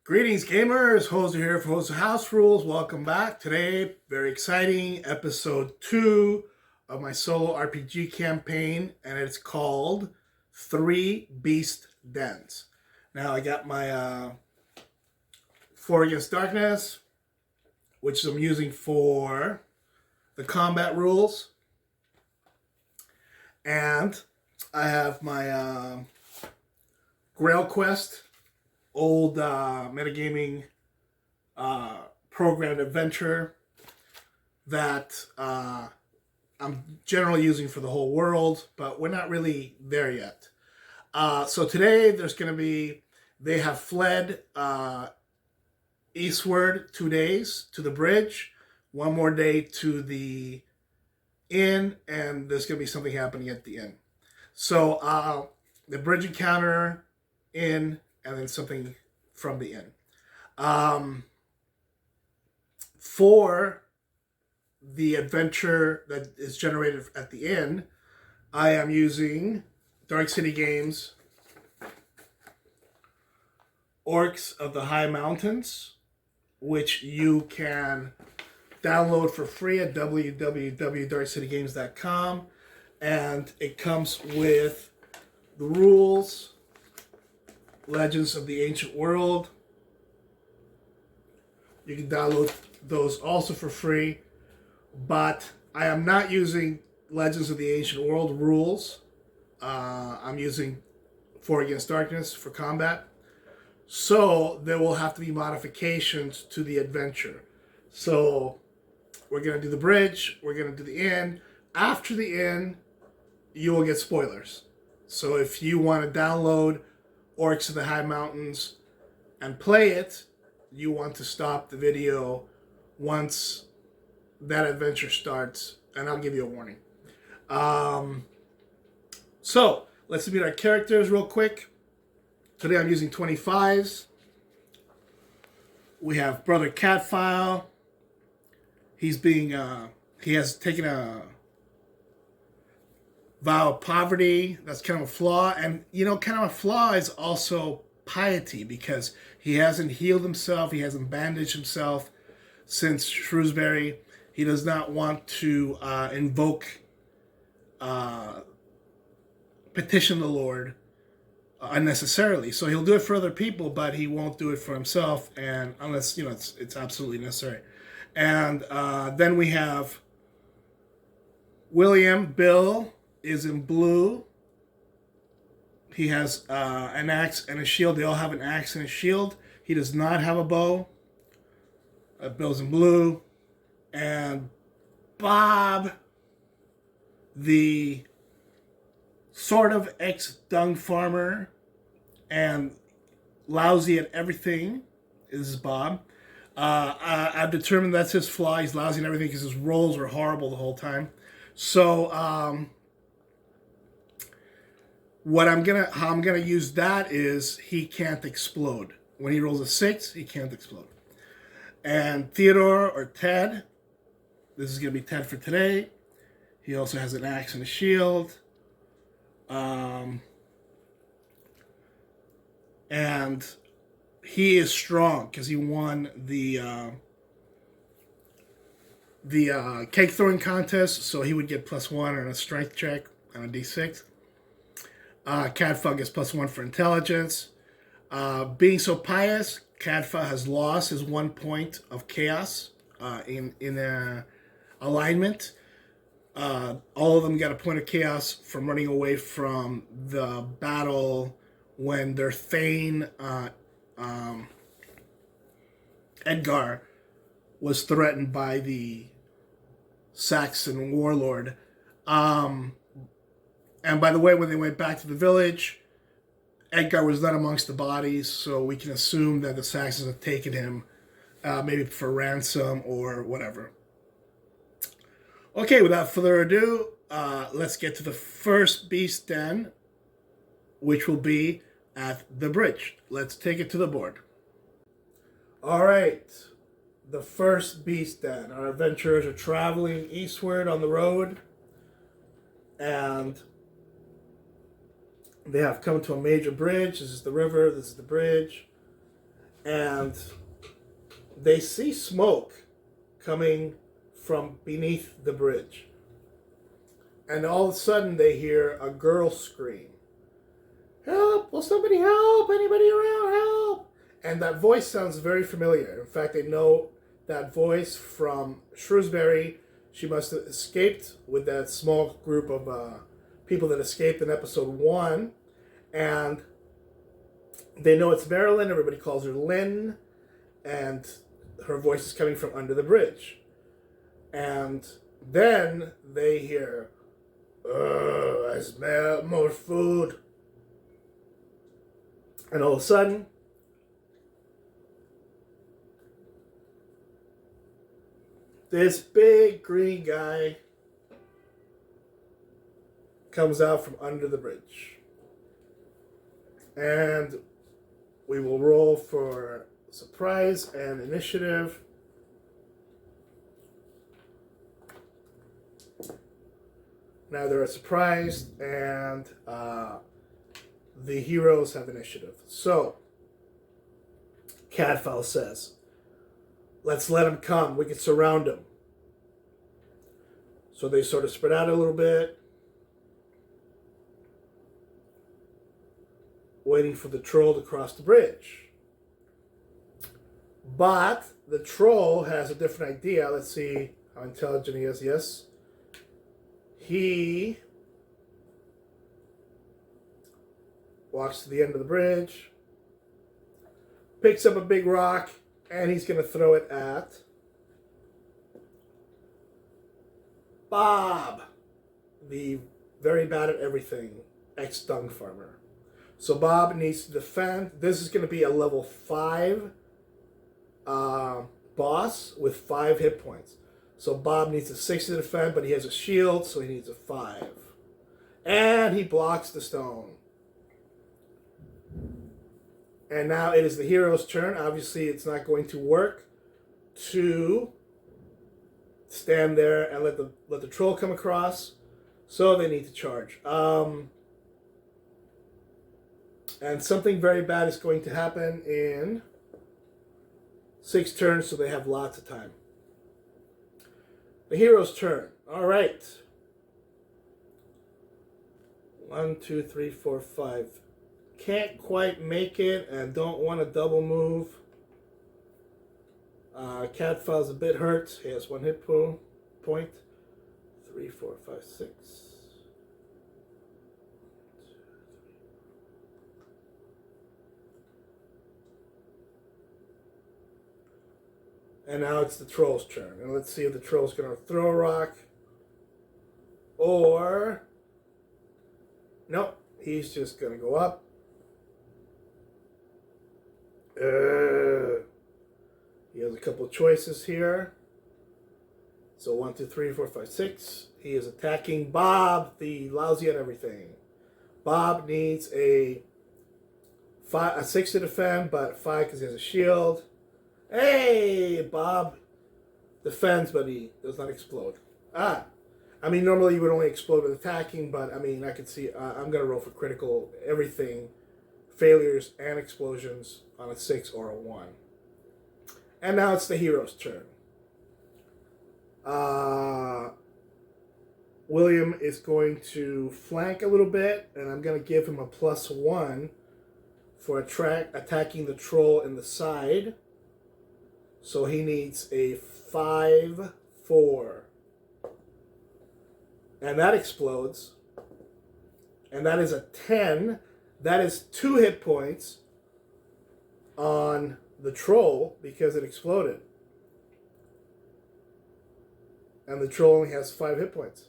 Greetings, gamers. Jose here for Jose House Rules. Welcome back. Today, very exciting, episode 2 of my solo RPG campaign, and it's called Three Beast Dens. Now, I got my 4 Against Darkness, which I'm using for the combat rules, and I have my Grail Quest old metagaming programmed adventure that I'm generally using for the whole world, but we're not really there yet. So today there's going to be, they have fled eastward 2 days to the bridge, one more day to the inn, and there's going to be something happening at the inn. So the bridge encounter, inn, and then something from the inn. For the adventure that is generated at the inn, I am using Dark City Games Orcs of the High Mountains, which you can download for free at www.darkcitygames.com, and it comes with the rules, Legends of the Ancient World. You can download those also for free, but I am not using Legends of the Ancient World rules. I'm using 4 Against Darkness for combat. So there will have to be modifications to the adventure. So we're going to do the bridge, we're going to do the inn. After the inn, you will get spoilers. So if you want to download Orcs of the High Mountains and play it, you want to stop the video once that adventure starts, and I'll give you a warning. So let's meet our characters real quick. Today I'm using 25s. We have Brother Catfile. He has taken a vow of poverty. That's kind of a flaw. And, kind of a flaw is also piety, because he hasn't healed himself. He hasn't bandaged himself since Shrewsbury. He does not want to petition the Lord unnecessarily. So he'll do it for other people, but he won't do it for himself, and unless, it's absolutely necessary. And then we have William. Bill is in blue. He has an axe and a shield. They all have an axe and a shield. He does not have a bow. Bill's in blue. And Bob, the sort of ex-dung farmer and lousy at everything, is Bob. I've determined that's his flaw. He's lousy at everything because his rolls are horrible the whole time. So how I'm gonna use that is he can't explode. When he rolls a 6, he can't explode. And Theodore, or Ted, this is gonna be Ted for today. He also has an axe and a shield. And he is strong because he won the cake throwing contest, so he would get +1 on a strength check on a d6. Cadfa gets +1 for intelligence. Being so pious, Cadfa has lost his 1 point of chaos in alignment. All of them got a point of chaos from running away from the battle when their Thane, Edgar, was threatened by the Saxon warlord. And by the way, when they went back to the village, Edgar was not amongst the bodies, so we can assume that the Saxons have taken him, maybe for ransom or whatever. Okay, without further ado, let's get to the first beast den, which will be at the bridge. Let's take it to the board. All right, the first beast den. Our adventurers are traveling eastward on the road, and they have come to a major bridge. This is the river, this is the bridge. and they see smoke coming from beneath the bridge. And all of a sudden they hear a girl scream, "Help! Will somebody help? Anybody around? Help!" And that voice sounds very familiar. In fact, they know that voice from Shrewsbury. She must have escaped with that small group of people that escaped in episode 1. And they know it's Marilyn. Everybody calls her Lynn. And her voice is coming from under the bridge. And then they hear, "Oh, I smell more food." And all of a sudden, this big green guy comes out from under the bridge. And we will roll for surprise and initiative. Now they're surprised, and the heroes have initiative. So, Cadfael says, "Let's let him come. We can surround him." So they sort of spread out a little bit, waiting for the troll to cross the bridge. But the troll has a different idea. Let's see how intelligent he is. Yes. He walks to the end of the bridge, picks up a big rock, and he's going to throw it at Bob, the very bad at everything ex-dung farmer. So Bob needs to defend. This is going to be a level 5 boss with 5 hit points. So Bob needs a 6 to defend, but he has a shield, so he needs a 5. And he blocks the stone. And now it is the hero's turn. Obviously, it's not going to work to stand there and let the troll come across. So they need to charge. And something very bad is going to happen in 6 turns, so they have lots of time. The hero's turn. All right. 1, 2, 3, 4, 5. Can't quite make it and don't want to double move. Cadfael's a bit hurt. He has 1 hit point. 3, 4, 5, 6. And now it's the troll's turn. And let's see if the troll's going to throw a rock. Or... nope. He's just going to go up. He has a couple of choices here. So 1, 2, 3, 4, 5, 6. He is attacking Bob, the lousy at everything. Bob needs a 6 to defend, but 5 because he has a shield. Hey, Bob defends, but he does not explode. I mean, normally you would only explode with attacking, but I mean, I could see, I'm going to roll for critical everything, failures and explosions on a 6 or a 1. And now it's the hero's turn. William is going to flank a little bit, and I'm going to give him a +1 for attacking the troll in the side. So he needs a 5, 4. And that explodes. And that is a 10. That is 2 hit points on the troll because it exploded. And the troll only has 5 hit points.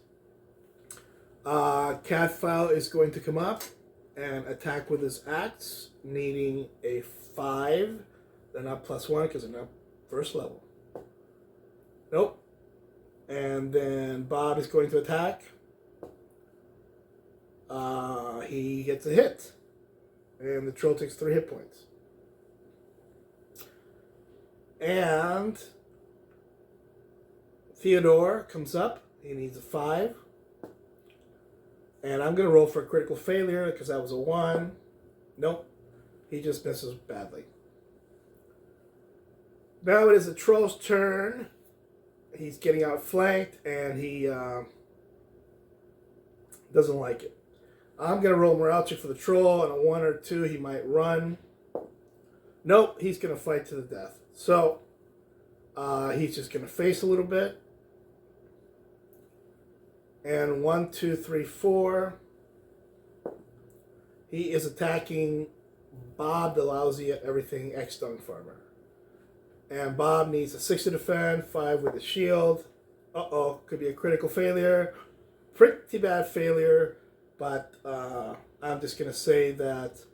Cadfael is going to come up and attack with his axe, needing a 5. They're not +1 because they're not first level. Nope. And then Bob is going to attack. He gets a hit. And the troll takes 3 hit points. And Theodore comes up. He needs a 5. And I'm going to roll for a critical failure because that was a 1. Nope. He just misses badly. Now it is the troll's turn. He's getting outflanked, and he doesn't like it. I'm going to roll morale check for the troll. On a 1 or 2, he might run. Nope, he's going to fight to the death. So, he's just going to face a little bit. And 1, 2, 3, 4. He is attacking Bob, the lousy at everything ex-dung farmer. And Bob needs a 6 to defend, 5 with a shield. Uh-oh, could be a critical failure. Pretty bad failure, but I'm just going to say that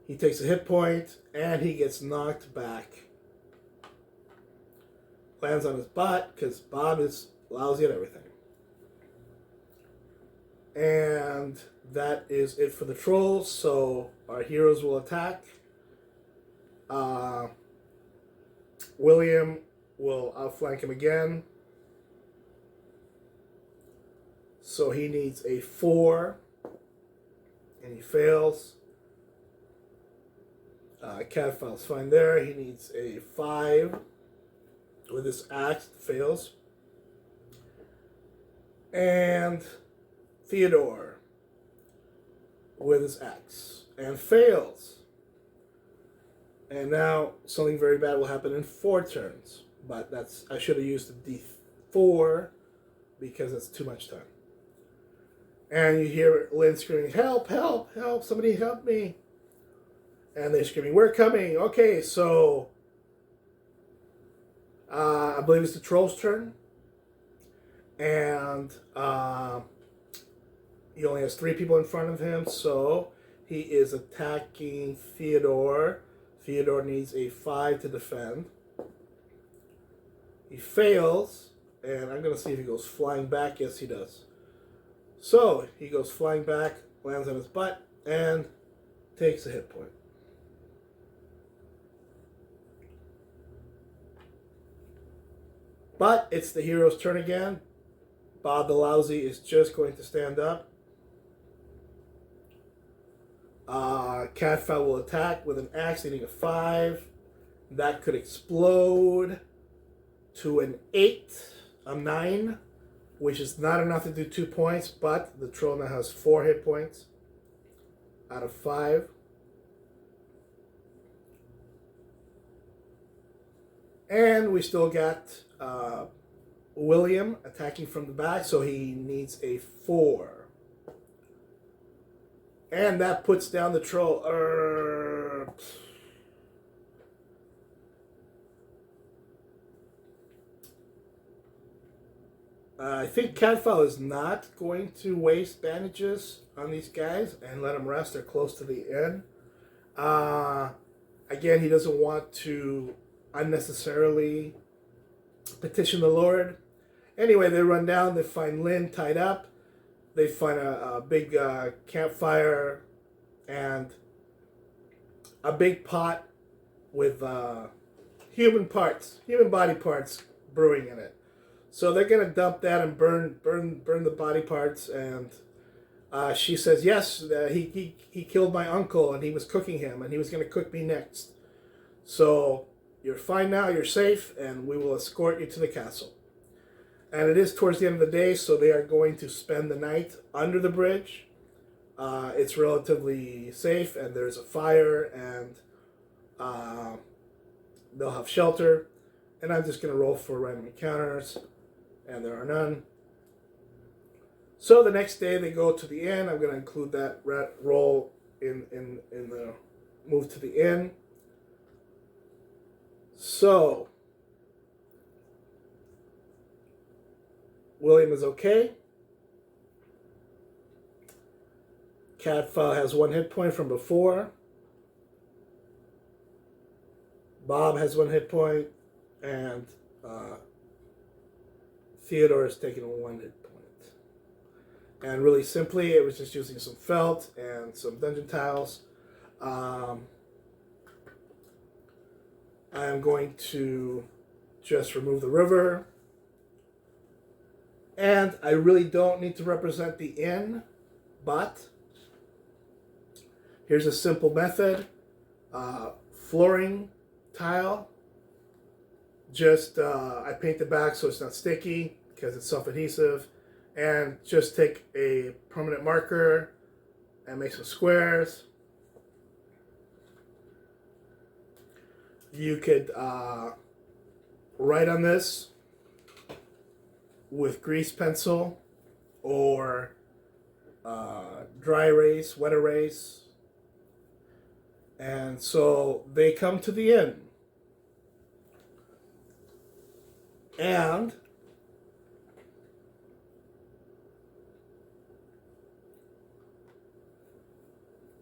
he takes a hit point and he gets knocked back. Lands on his butt because Bob is lousy at everything. And that is it for the trolls, so our heroes will attack. William will outflank him again. So he needs a 4, and he fails. Catfile's fine there. He needs a 5 with his axe, fails. And Theodore with his axe, and fails. And now something very bad will happen in 4 turns. But I should have used the D4 because it's too much time. And you hear Lynn screaming, "Help, help, help, somebody help me." And they're screaming, "We're coming." Okay, so I believe it's the troll's turn. And he only has 3 people in front of him, so he is attacking Theodore. Theodore needs a 5 to defend. He fails, and I'm going to see if he goes flying back. Yes, he does. So he goes flying back, lands on his butt, and takes a hit point. But it's the hero's turn again. Bob the Lousy is just going to stand up. Catfowl will attack with an axe, needing a 5. That could explode to an 8, a 9, which is not enough to do 2 points, but the troll now has 4 hit points out of 5. And we still got William attacking from the back, so he needs a 4. And that puts down the troll. I think Catfowl is not going to waste bandages on these guys and let them rest. They're close to the end. Again, he doesn't want to unnecessarily petition the Lord. Anyway, they run down. They find Lynn tied up. They find a big campfire and a big pot with human body parts brewing in it. So they're gonna dump that and burn the body parts. And she says, "Yes, he killed my uncle and he was cooking him and he was gonna cook me next. So you're fine now. You're safe, and we will escort you to the castle." And it is towards the end of the day, so they are going to spend the night under the bridge. It's relatively safe, and there's a fire, and they'll have shelter. And I'm just going to roll for random encounters, and there are none. So the next day they go to the inn. I'm going to include that roll in the move to the inn. So William is okay. Catfowl has 1 hit point from before. Bob has 1 hit point, and Theodore is taking 1 hit point. And really simply, it was just using some felt and some dungeon tiles. I am going to just remove the river. And I really don't need to represent the inn, but here's a simple method. flooring tile. Just I paint the back so it's not sticky because it's self-adhesive, and just take a permanent marker and make some squares. You could write on this with grease pencil or dry erase, wet erase. And so they come to the end. And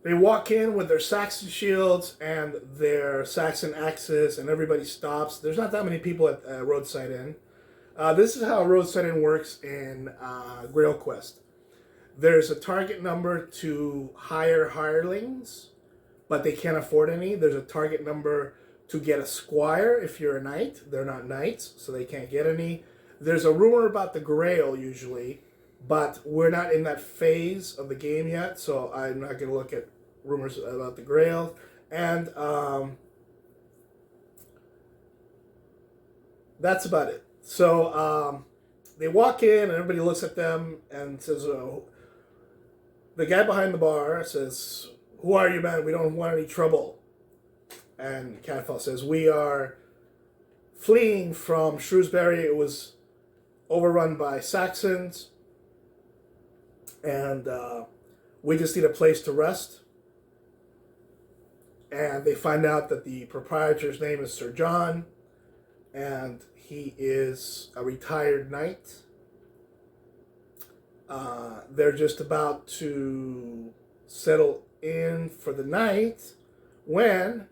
they walk in with their Saxon shields and their Saxon axes, and everybody stops. There's not that many people at Roadside Inn. This is how Roadside Inn works in Grail Quest. There's a target number to hire hirelings, but they can't afford any. There's a target number to get a squire if you're a knight. They're not knights, so they can't get any. There's a rumor about the Grail usually, but we're not in that phase of the game yet, so I'm not going to look at rumors about the Grail. And that's about it. So they walk in and everybody looks at them and says, oh, the guy behind the bar says, "Who are you, man? We don't want any trouble." And Catafalque says, "We are fleeing from Shrewsbury. It was overrun by Saxons, and we just need a place to rest." And they find out that the proprietor's name is Sir John, and he is a retired knight. They're just about to settle in for the night when,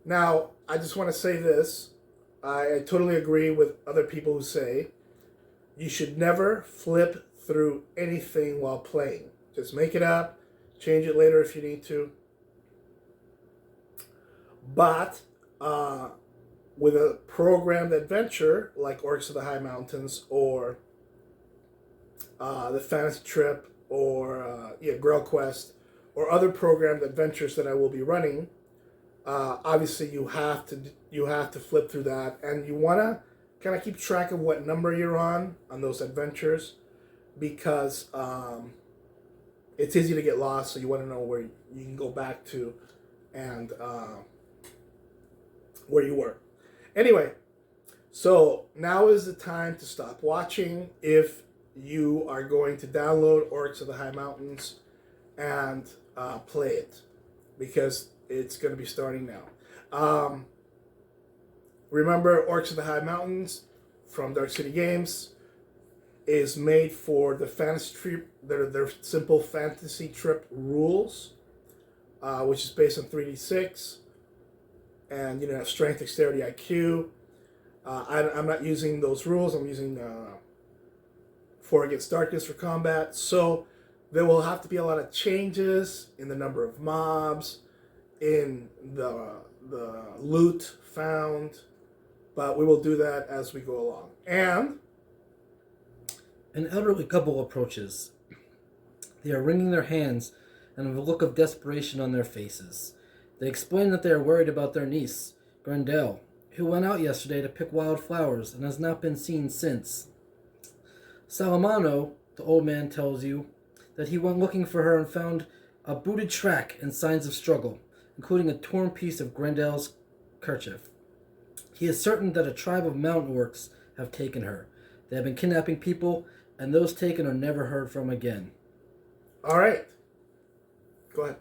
now, I just want to say this. I totally agree with other people who say you should never flip through anything while playing. Just make it up, change it later if you need to. But with a programmed adventure like Orcs of the High Mountains or the Fantasy Trip or Grail Quest or other programmed adventures that I will be running, obviously you have to flip through that, and you want to kind of keep track of what number you're on those adventures, because it's easy to get lost, so you want to know where you can go back to and where you were. Anyway, so now is the time to stop watching if you are going to download Orcs of the High Mountains and play it, because it's going to be starting now. Remember, Orcs of the High Mountains from Dark City Games is made for the fantasy trip. Their simple fantasy trip rules, which is based on 3d6, and have strength, dexterity, IQ. I'm not using those rules. I'm using 4 Against Darkness for combat. So there will have to be a lot of changes in the number of mobs, in the loot found, but we will do that as we go along. And an elderly couple approaches. They are wringing their hands and have a look of desperation on their faces. They explain that they are worried about their niece, Grendel, who went out yesterday to pick wild flowers and has not been seen since. Salamano, the old man tells you, that he went looking for her and found a booted track and signs of struggle, including a torn piece of Grendel's kerchief. He is certain that a tribe of mountain orcs have taken her. They have been kidnapping people, and those taken are never heard from again. All right. Go ahead.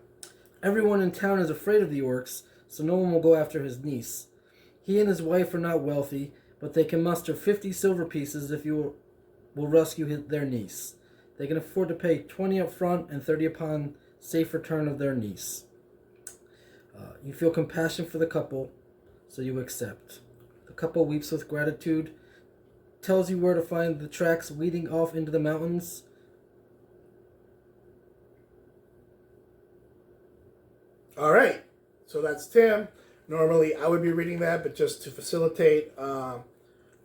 Everyone in town is afraid of the orcs, so no one will go after his niece. He and his wife are not wealthy, but they can muster 50 silver pieces if you will rescue their niece. They can afford to pay 20 up front and 30 upon safe return of their niece. You feel compassion for the couple, so you accept. The couple weeps with gratitude, tells you where to find the tracks leading off into the mountains. All right. So that's Tim. Normally I would be reading that, but just to facilitate, I'll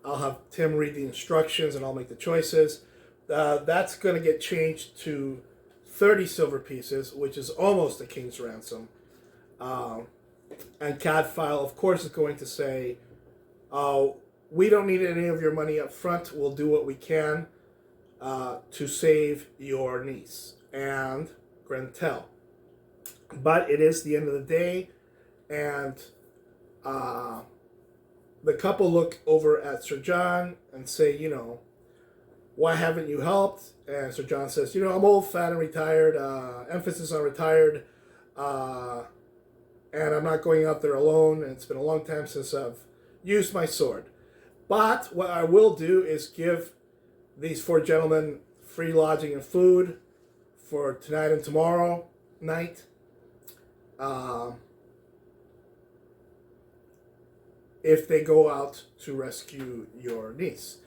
have Tim read the instructions and I'll make the choices. That's going to get changed to 30 silver pieces, which is almost a king's ransom. And Cadfile, of course, is going to say, we don't need any of your money up front. We'll do what we can to save your niece and Grentel. But it is the end of the day, and the couple look over at Sir John and say, why haven't you helped? And Sir John says, I'm old, fat, and retired. Emphasis on retired. And I'm not going out there alone. And it's been a long time since I've used my sword. But what I will do is give these 4 gentlemen free lodging and food for tonight and tomorrow night. If they go out to rescue your niece.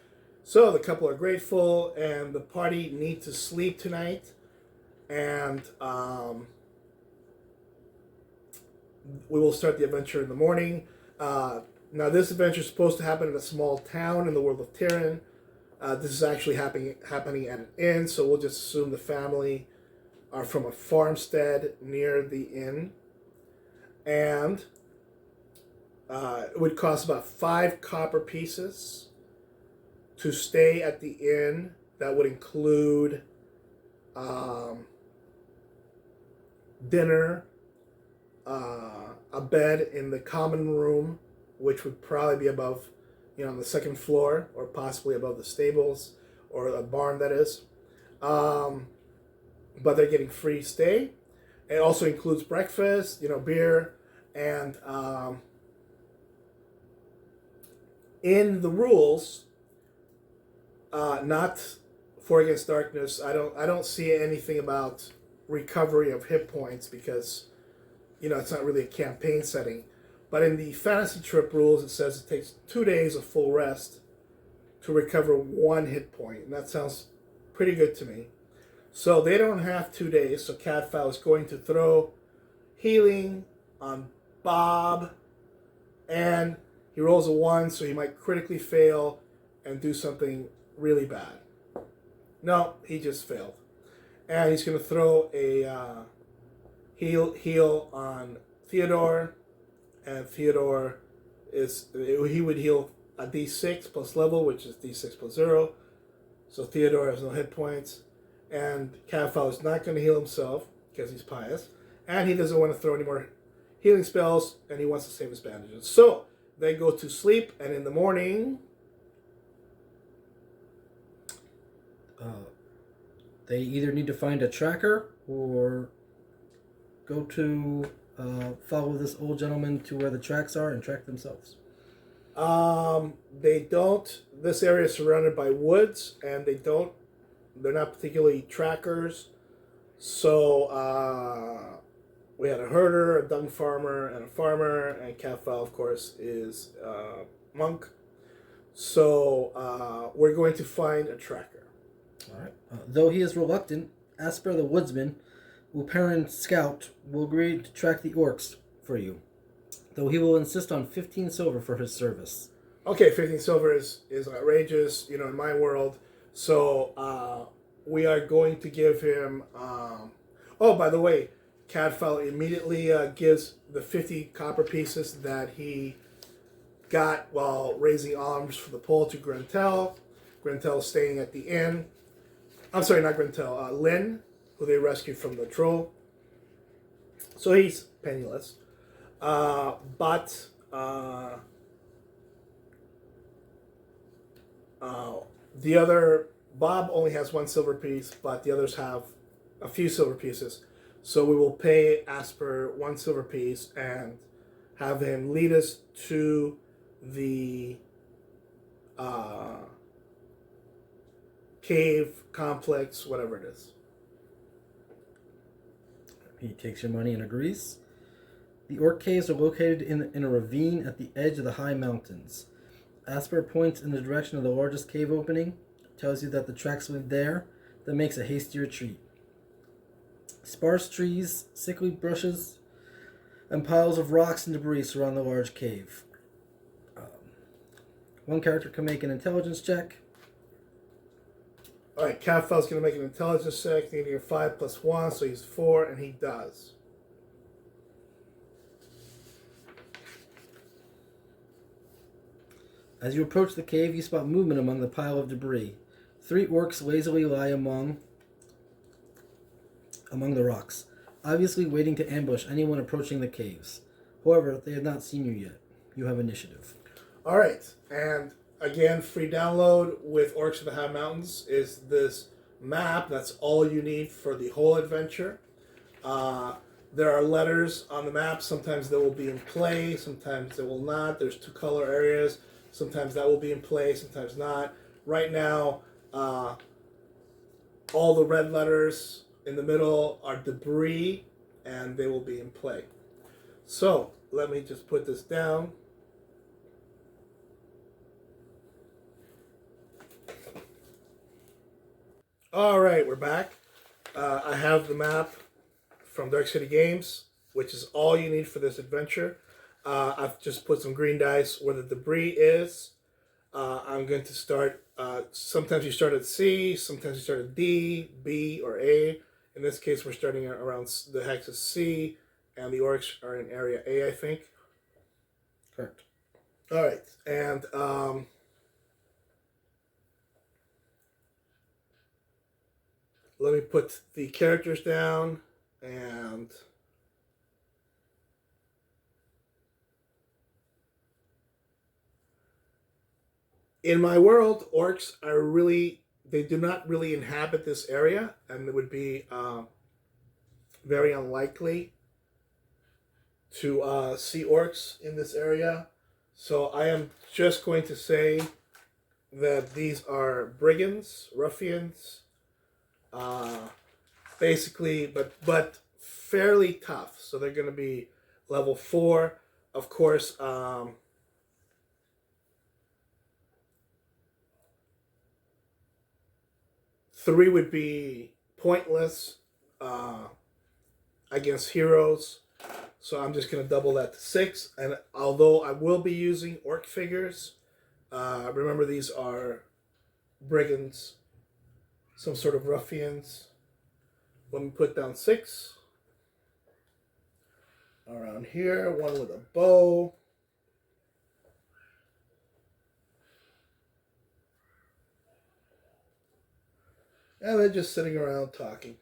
So the couple are grateful, and the party need to sleep tonight. And we will start the adventure in the morning. Now, this adventure is supposed to happen in a small town in the world of Tyrion. This is actually happening at an inn, so we'll just assume the family are from a farmstead near the inn. And it would cost about 5 copper pieces to stay at the inn. That would include dinner, a bed in the common room, which would probably be above, on the second floor, or possibly above the stables, or a barn, that is. But they're getting free stay. It also includes breakfast, beer, and in the rules, not For Against Darkness, I don't see anything about recovery of hit points because, it's not really a campaign setting. But in the fantasy trip rules, it says it takes 2 days of full rest to recover 1 hit point. And that sounds pretty good to me. So they don't have 2 days. So Cadfile is going to throw healing on Bob. And he rolls a 1, so he might critically fail and do something really bad. No, he just failed. And he's going to throw a heal on Theodore. And Theodore he would heal a d6 plus level, which is d6 plus 0. So Theodore has no hit points. And Cadfile is not going to heal himself because he's pious. And he doesn't want to throw any more healing spells, and he wants to save his bandages. So they go to sleep, and in the morning, they either need to find a tracker or go to follow this old gentleman to where the tracks are and track themselves. They don't. This area is surrounded by woods, and they're not particularly trackers. So we had a herder, a dung farmer, and a farmer, and Cadfile, of course, is a monk. So we're going to find a tracker. All right. Though he is reluctant, Asper the woodsman, Uperin scout, will agree to track the orcs for you, though he will insist on 15 silver for his service. Okay, 15 silver is outrageous, in my world. So we are going to give him... Oh, by the way, Cadfile immediately gives the 50 copper pieces that he got while raising arms for the pole to Grentel. Grentel staying at the inn. I'm sorry, not Grentel. Lynn, who they rescued from the troll. So he's penniless. But the other, Bob only has 1 silver piece, but the others have a few silver pieces. So we will pay Asper 1 silver piece and have him lead us to the cave, complex, whatever it is. He takes your money and agrees. The orc caves are located in a ravine at the edge of the high mountains. Asper points in the direction of the largest cave opening, tells you that the tracks lead there, then makes a hasty retreat. Sparse trees, sickly bushes, and piles of rocks and debris surround the large cave. One character can make an intelligence check. Alright, Cadfile's going to make an intelligence check, needing a 5 plus 1, so he's 4, and he does. As you approach the cave, you spot movement among the pile of debris. 3 orcs lazily lie among the rocks, obviously waiting to ambush anyone approaching the caves. However, they have not seen you yet. You have initiative. All right, and again, free download with Orcs of the High Mountains is this map. That's all you need for the whole adventure. There are letters on the map. Sometimes they will be in play, sometimes they will not. There's 2 color areas. Sometimes that will be in play, sometimes not. Right now, all the red letters in the middle are debris, and they will be in play. So, let me just put this down. All right, we're back. I have the map from Dark City Games, which is all you need for this adventure. I've just put some green dice where the debris is. I'm going to start, sometimes you start at C, sometimes you start at D, B, or A. In this case, we're starting around the hex is C, and the orcs are in area A, I think. Correct. All right, and let me put the characters down, and in my world, orcs are really, they do not really inhabit this area, and it would be very unlikely to see orcs in this area. So I am just going to say that these are brigands, ruffians, basically, but fairly tough. So they're going to be level 4. Of course, 3 would be pointless against heroes. So I'm just going to double that to 6. And although I will be using orc figures, remember these are brigands, some sort of ruffians. Let me put down 6. Around here, 1 with a bow. And they're just sitting around talking.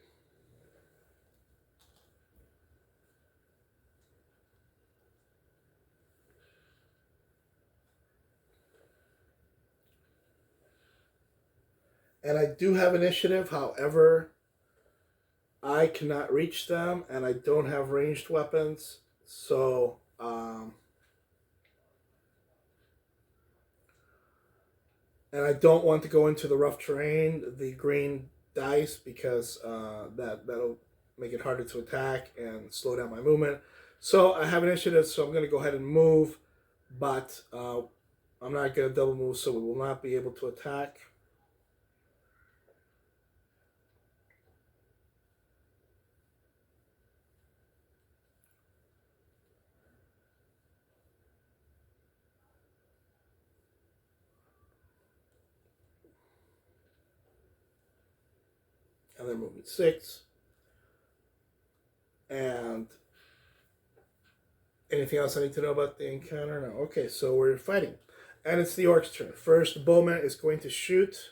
And I do have initiative, however, I cannot reach them, and I don't have ranged weapons, so and I don't want to go into the rough terrain, the green dice, because that'll make it harder to attack and slow down my movement. So I have initiative, so I'm going to go ahead and move, but I'm not going to double move, so we will not be able to attack. And they're moving 6. And anything else I need to know about the encounter? No. Okay, so we're fighting. And it's the orc's turn. First, bowman is going to shoot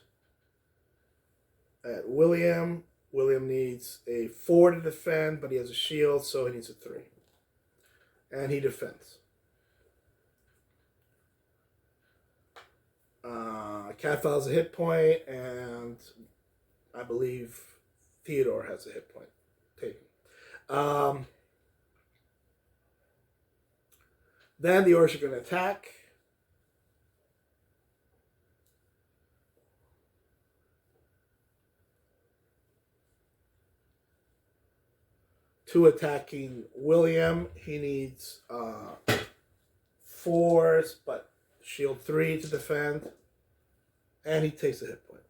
at William. William needs a 4 to defend, but he has a shield, so he needs a 3. And he defends. Catfall has a hit point, and I believe Theodore has a hit point taken. Then the orcs are going to attack. Two attacking William. He needs 4s, but shield 3 to defend. And he takes a hit point.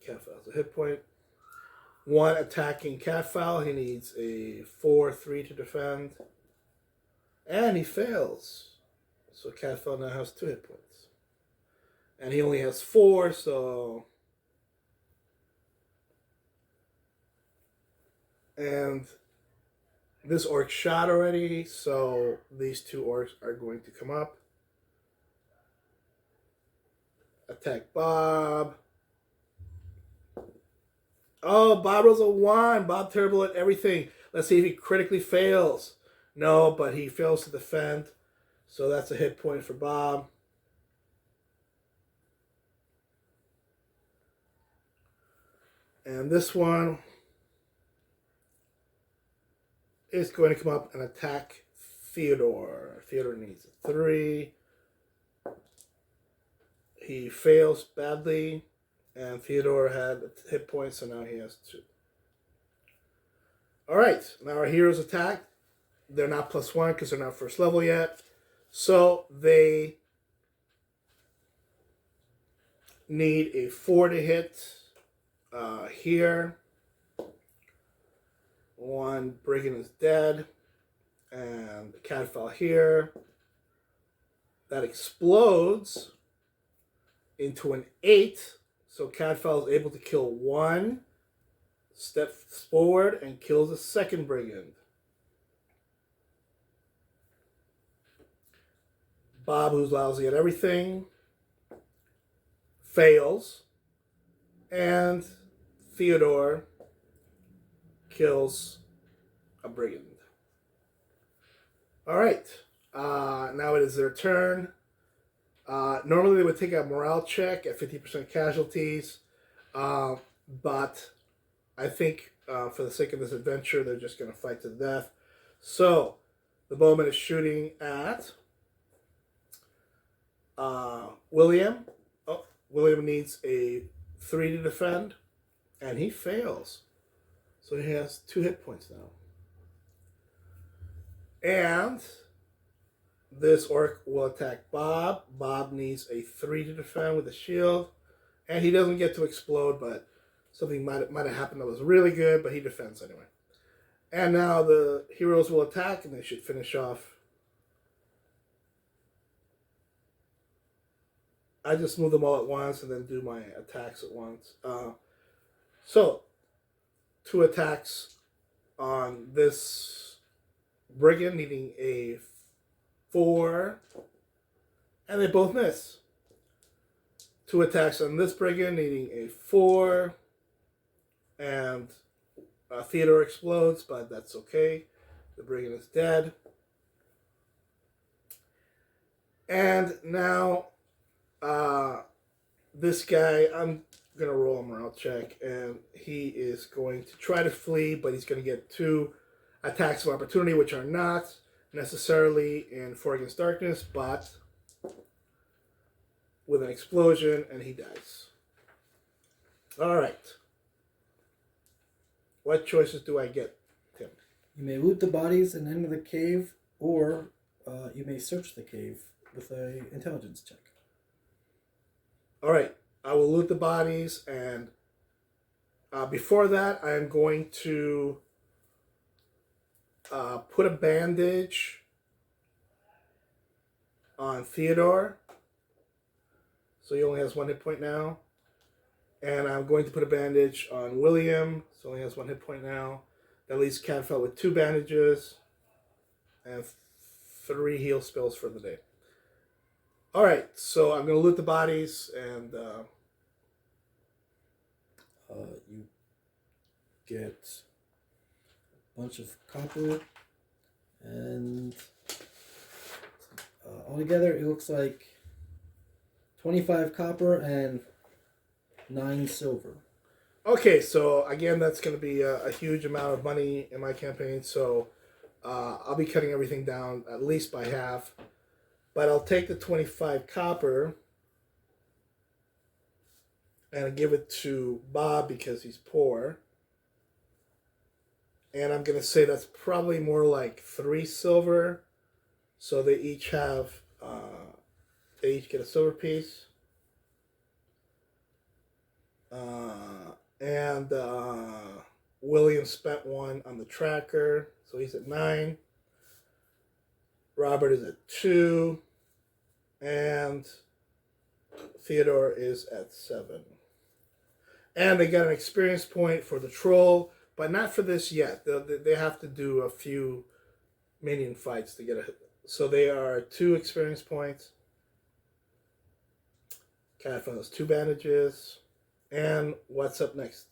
Catfowl has a hit point. 1 attacking Catfowl. He needs a 4/3 to defend. And he fails. So Catfowl now has 2 hit points. And he only has 4, so... And This orc shot already, so these two orcs are going to come up. Attack Bob. Oh, Bob rolls a 1. Bob terrible at everything. Let's see if he critically fails. No, but he fails to defend. So that's a hit point for Bob. And this one is going to come up and attack Theodore. Theodore needs a 3. He fails badly. And Theodore had hit points, so now he has 2. Alright, now our heroes attack. They're not +1 because they're not first level yet. So they need a 4 to hit here. 1 brigand is dead. And the cat fell here. That explodes into an 8. So Cadfell is able to kill 1, steps forward, and kills the second brigand. Bob, who's lousy at everything, fails. And Theodore kills a brigand. Alright, now it is their turn. Normally they would take a morale check at 50% casualties, but I think for the sake of this adventure, they're just going to fight to the death. So, the bowman is shooting at William. Oh, William needs a 3 to defend, and he fails. So he has 2 hit points now. And this orc will attack Bob. Bob needs a 3 to defend with a shield. And he doesn't get to explode, but something might have happened that was really good, but he defends anyway. And now the heroes will attack, and they should finish off. I just move them all at once and then do my attacks at once. So, 2 attacks on this brigand needing a 4, and they both miss. 2 attacks on this brigand needing a 4, and Theodore explodes, but that's okay. The brigand is dead. And now this guy, I'm going to roll a morale check, and he is going to try to flee, but he's going to get 2 attacks of opportunity, which are not necessarily in 4 Against Darkness, but with an explosion, and he dies. Alright. What choices do I get, Tim? You may loot the bodies and enter the cave, or you may search the cave with an intelligence check. Alright. I will loot the bodies, and before that, I am going to put a bandage on Theodore. So he only has 1 hit point now. And I'm going to put a bandage on William. So he only has 1 hit point now. That leaves Cadfell with 2 bandages. And 3 heal spells for the day. Alright, so I'm going to loot the bodies. And you get a bunch of copper. And altogether it looks like 25 copper and 9 silver. Okay, so again, that's going to be a huge amount of money in my campaign. So I'll be cutting everything down at least by half. But I'll take the 25 copper and give it to Bob because he's poor. And I'm going to say that's probably more like 3 silver. So they each have, they each get a silver piece. And William spent 1 on the tracker, so he's at 9. Robert is at 2. And Theodore is at 7. And they got an experience point for the troll. but not for this yet. They have to do a few minion fights to get a. So they are 2 experience points. Catfile has 2 bandages. And what's up next?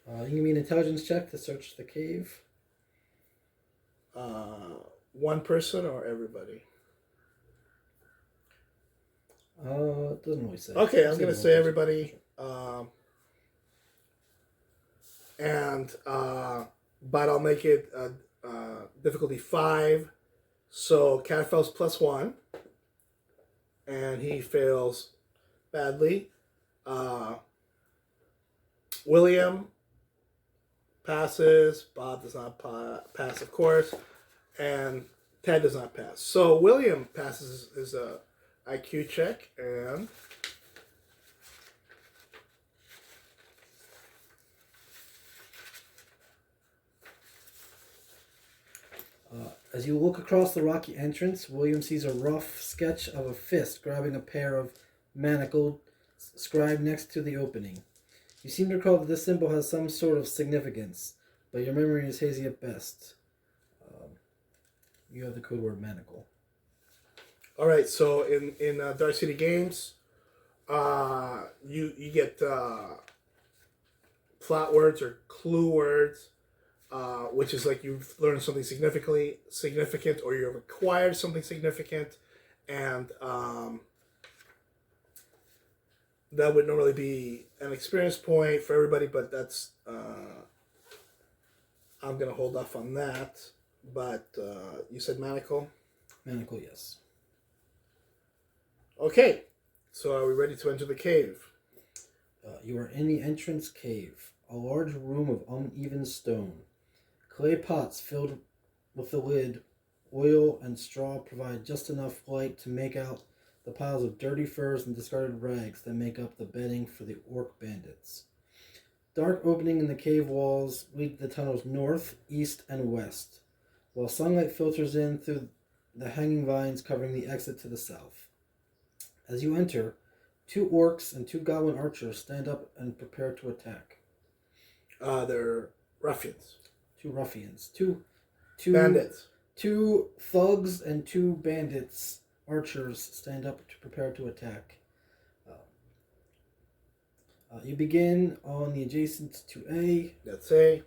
You can give me an intelligence check to search the cave. One person or everybody? It doesn't really say. Okay, I'm Say gonna one say person. everybody. But I'll make it difficulty 5. So Catfile's +1, and he fails badly. William passes. Bob does not pass, of course, and Ted does not pass. So William passes his IQ check, and As you look across the rocky entrance, William sees a rough sketch of a fist grabbing a pair of manacled scribe next to the opening. You seem to recall that this symbol has some sort of significance, but your memory is hazy at best. You have the code word manacle. all right. So in Dark City Games, you get plot words or clue words. Which is like you've learned something significant, or you've acquired something significant, and that would normally be an experience point for everybody. But that's I'm gonna hold off on that. But you said manacle. Manacle, yes. Okay, so are we ready to enter the cave? You are in the entrance cave, a large room of uneven stone. Clay pots filled with the lid, oil, and straw provide just enough light to make out the piles of dirty furs and discarded rags that make up the bedding for the orc bandits. Dark opening in the cave walls lead the tunnels north, east, and west, while sunlight filters in through the hanging vines covering the exit to the south. As you enter, 2 orcs and 2 goblin archers stand up and prepare to attack. They're ruffians. 2 ruffians. Two Bandits. 2 thugs and 2 bandits, archers, stand up to prepare to attack. You begin on the adjacent to A. That's A.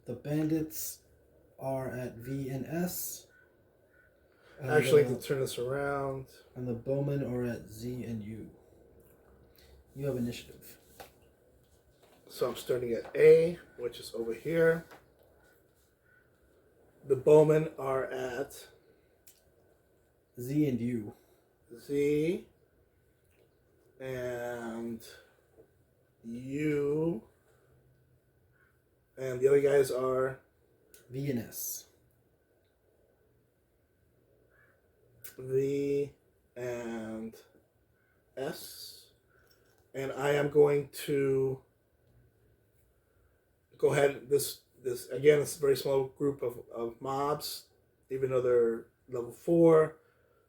The bandits are at V and S. Actually, to turn this around. And the bowmen are at Z and U. You have initiative. So I'm starting at A, which is over here. The bowmen are at Z and U. Z and U. And the other guys are V and S. V and S. And I am going to go ahead. This again, it's a very small group of mobs, even though they're level 4.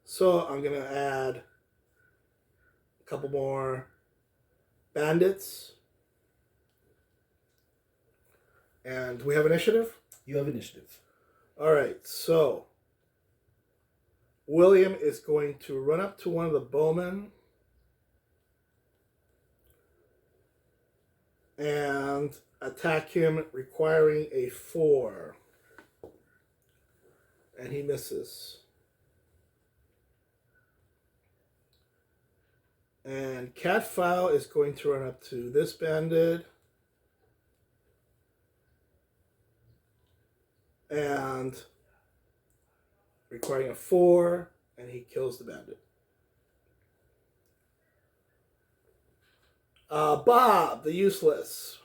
So I'm gonna add a couple more bandits. And we have initiative? You have initiative. Alright, so William is going to run up to one of the bowmen and attack him, requiring a 4. And he misses. And Catfile is going to run up to this bandit and requiring a 4, and he kills the bandit. Bob, the useless.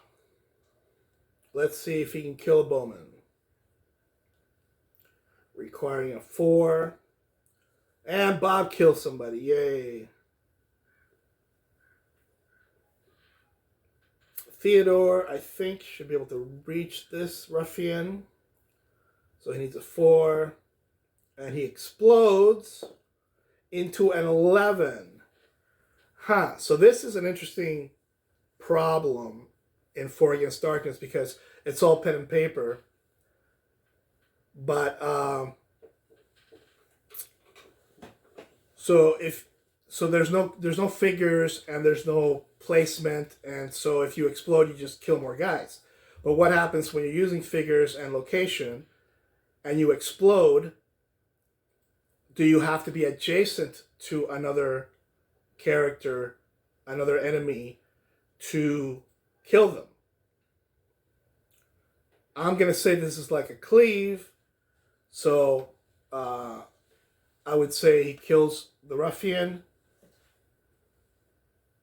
Let's see if he can kill a bowman. Requiring a 4. And Bob kills somebody. Yay. Theodore, I think, should be able to reach this ruffian. So he needs a 4. And he explodes into an 11. So this is an interesting problem in Four Against Darkness because it's all pen and paper. But so there's no figures and there's no placement, and so if you explode, you just kill more guys. But what happens when you're using figures and location, and you explode? Do you have to be adjacent to another character, another enemy, to kill them? I'm gonna say this is like a cleave, so I would say he kills the ruffian,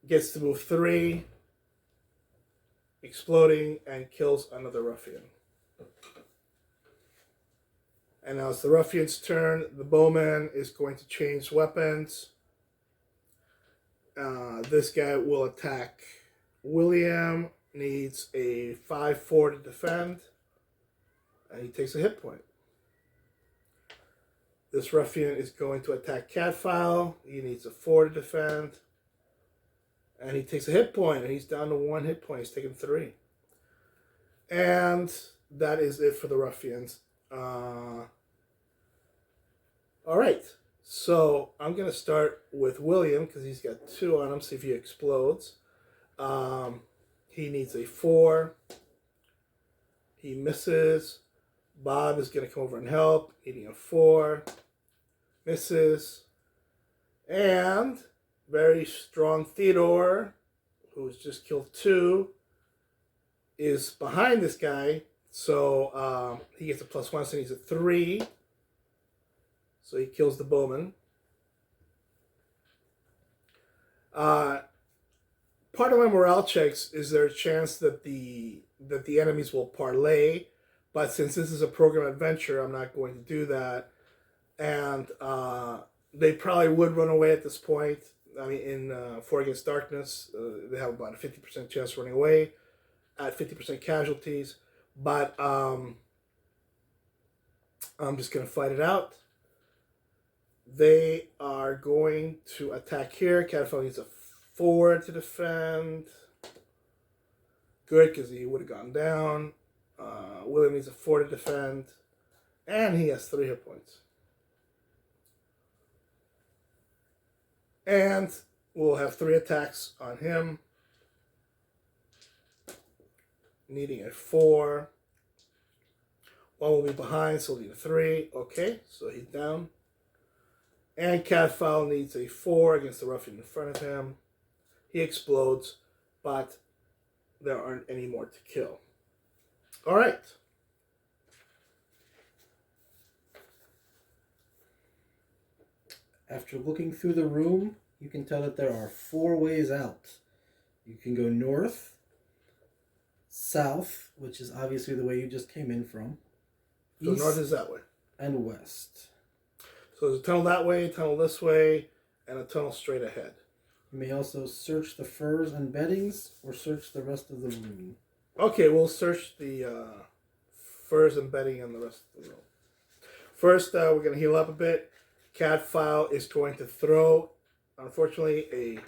gets to move 3, exploding, and kills another ruffian. And now it's the ruffian's turn. The bowman is going to change weapons. This guy will attack William. Needs a 5-4 to defend. And he takes a hit point. This ruffian is going to attack Catfile. He needs a 4 to defend. And he takes a hit point, and he's down to 1 hit point. He's taken 3. And that is it for the ruffians. All right. So I'm going to start with William because he's got 2 on him. See if he explodes. He needs a 4. He misses. Bob is going to come over and help. Needing a 4. Misses. And very strong Theodore, who's just killed 2, is behind this guy. So he gets a +1, so he's a 3. So he kills the bowman. Part of my morale checks is there a chance that the enemies will parlay, but since this is a program adventure, I'm not going to do that. And they probably would run away at this point. I mean, in Four Against Darkness, they have about a 50% chance of running away at 50% casualties. But I'm just going to fight it out. They are going to attack here. Catafalque needs a 4 to defend. Good, because he would have gone down. William needs a 4 to defend. And he has 3 hit points. And we'll have 3 attacks on him. Needing a 4. 1 will be behind, so he'll need a 3. Okay, so he's down. And Catfile needs a 4 against the ruffian in front of him. He explodes, but there aren't any more to kill. All right. After looking through the room, you can tell that there are 4 ways out. You can go north, south, which is obviously the way you just came in from. So north is that way. And west. So there's a tunnel that way, a tunnel this way, and a tunnel straight ahead. You may also search the furs and beddings, or search the rest of the room. Okay, we'll search the furs and bedding and the rest of the room. First, we're going to heal up a bit. Catfile is going to throw, unfortunately,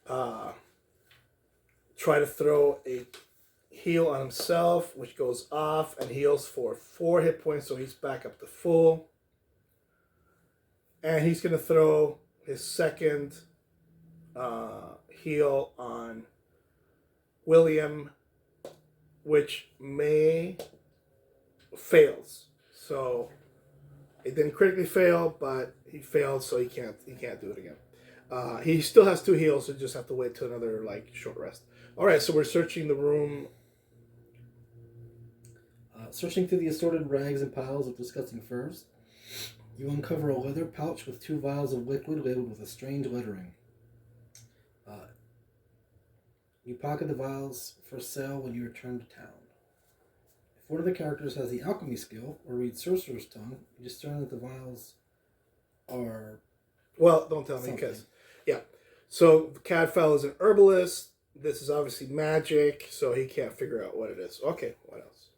try to throw a heal on himself, which goes off and heals for 4 hit points, so he's back up to full. And he's going to throw his second heal on William, which fails. So it didn't critically fail, but he failed, so he can't do it again. He still has 2 heals, so just have to wait till another short rest. All right, so we're searching the room. Searching through the assorted rags and piles of disgusting furs, you uncover a leather pouch with 2 vials of liquid labeled with a strange lettering. You pocket the vials for sale when you return to town. If one of the characters has the alchemy skill or reads Sorcerer's Tongue, you discern that the vials are... Well, don't tell me, because... Yeah. So, Cadfell is an herbalist. This is obviously magic, so he can't figure out what it is. Okay, what else?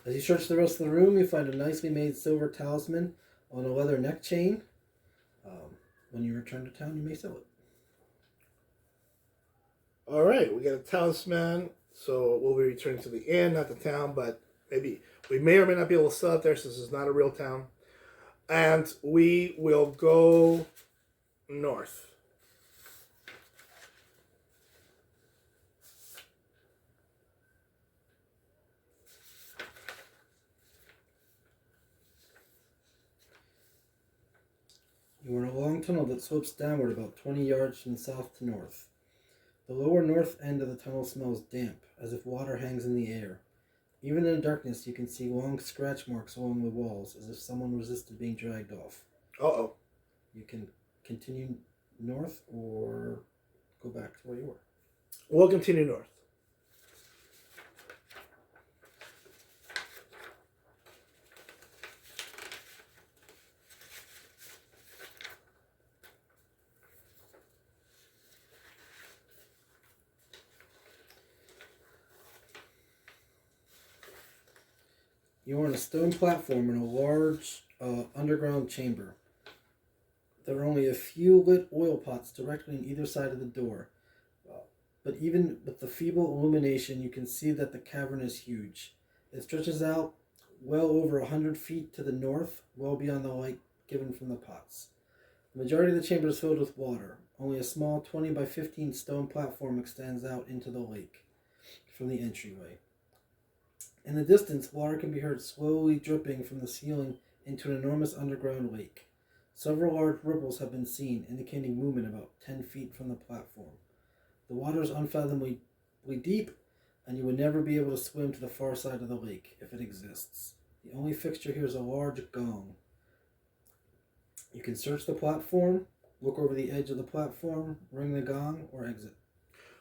As you search the rest of the room, you find a nicely made silver talisman on a leather neck chain. When you return to town, you may sell it. All right, we got a talisman, so we'll be returning to the inn, not the town, but maybe we may or may not be able to sell it there since it's not a real town. And we will go north. You are in a long tunnel that slopes downward about 20 yards from south to north. The lower north end of the tunnel smells damp, as if water hangs in the air. Even in the darkness, you can see long scratch marks along the walls, as if someone resisted being dragged off. Uh-oh. You can continue north or go back to where you were. We'll continue north. You are on a stone platform in a large underground chamber. There are only a few lit oil pots directly on either side of the door. But even with the feeble illumination, you can see that the cavern is huge. It stretches out well over 100 feet to the north, well beyond the light given from the pots. The majority of the chamber is filled with water. Only a small 20 by 15 stone platform extends out into the lake from the entryway. In the distance, water can be heard slowly dripping from the ceiling into an enormous underground lake. Several large ripples have been seen, indicating movement about 10 feet from the platform. The water is unfathomably deep, and you would never be able to swim to the far side of the lake, if it exists. The only fixture here is a large gong. You can search the platform, look over the edge of the platform, ring the gong, or exit.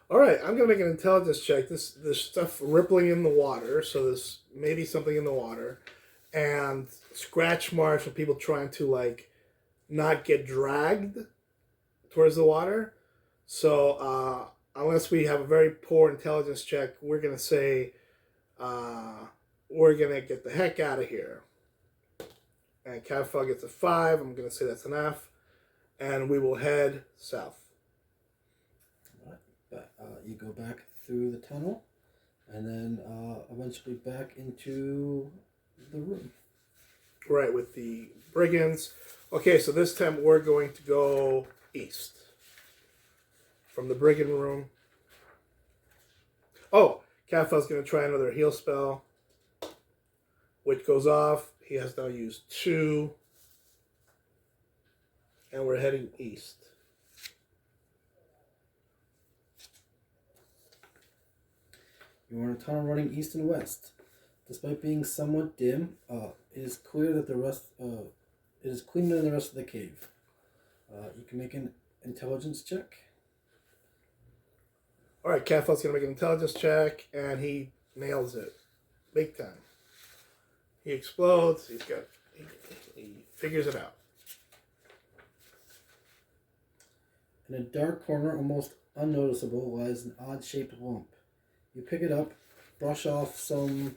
All right, I'm going to make an intelligence check. This stuff rippling in the water, so there's maybe something in the water, and scratch marks from people trying to, like, not get dragged towards the water. So, unless we have a very poor intelligence check, we're going to say, we're going to get the heck out of here. And Catfall gets a 5. I'm going to say that's an F. And we will head south. You go back through the tunnel, and then eventually back into the room. Right, with the brigands. Okay, so this time we're going to go east. From the brigand room. Oh, Catfell's going to try another heal spell. Which goes off. He has now used 2. And we're heading east. You are in a tunnel running east and west. Despite being somewhat dim, it is clear that it is cleaner than the rest of the cave. You can make an intelligence check. All right, Catfell's going to make an intelligence check, and he nails it. Big time. He explodes. He figures it out. In a dark corner, almost unnoticeable, lies an odd-shaped lump. You pick it up, brush off some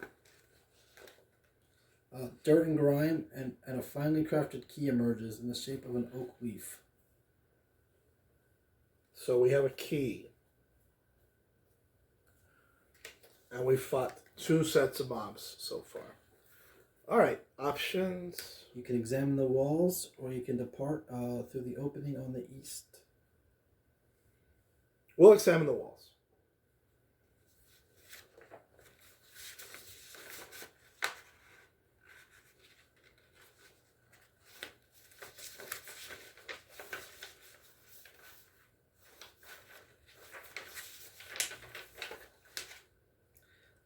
dirt and grime, and a finely crafted key emerges in the shape of an oak leaf. So we have a key. And we fought 2 sets of mobs so far. All right, options. You can examine the walls, or you can depart through the opening on the east. We'll examine the walls.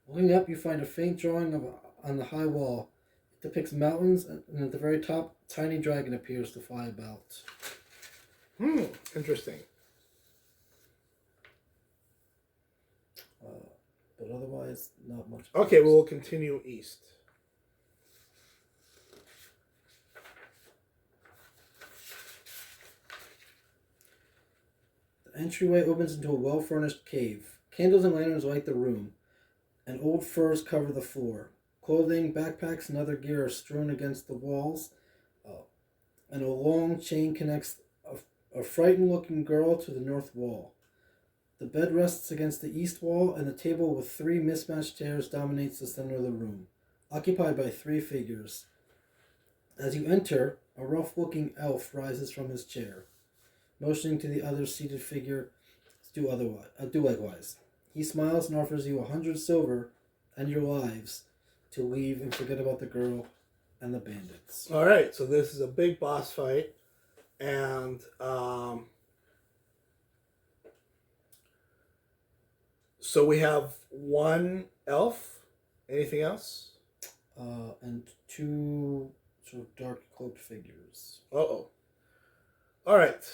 Looking up, you find a faint drawing on the high wall. It depicts mountains, and at the very top, a tiny dragon appears to fly about. Interesting. But otherwise, not much. Okay, we'll continue east. The entryway opens into a well-furnished cave. Candles and lanterns light the room, and old furs cover the floor. Clothing, backpacks, and other gear are strewn against the walls. and a long chain connects a frightened-looking girl to the north wall. The bed rests against the east wall, and the table with 3 mismatched chairs dominates the center of the room, occupied by 3 figures. As you enter, a rough-looking elf rises from his chair, motioning to the other seated figure to do likewise. He smiles and offers you 100 silver and your lives to leave and forget about the girl and the bandits. All right, so this is a big boss fight, and so we have 1 elf. Anything else? And 2 sort of dark cloaked figures. Uh-oh. All right.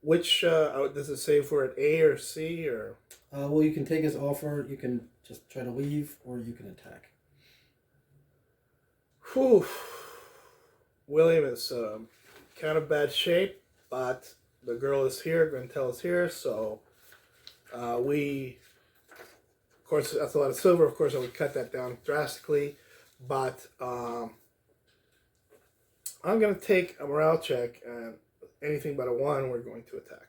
Which does it say if we're at A or C or? Well, you can take his offer. You can just try to leave, or you can attack. Whew. William is kind of bad shape, but the girl is here. Grantel is here, so we. Of course, that's a lot of silver. Of course, I would cut that down drastically, but I'm going to take a morale check, and anything but a 1, we're going to attack.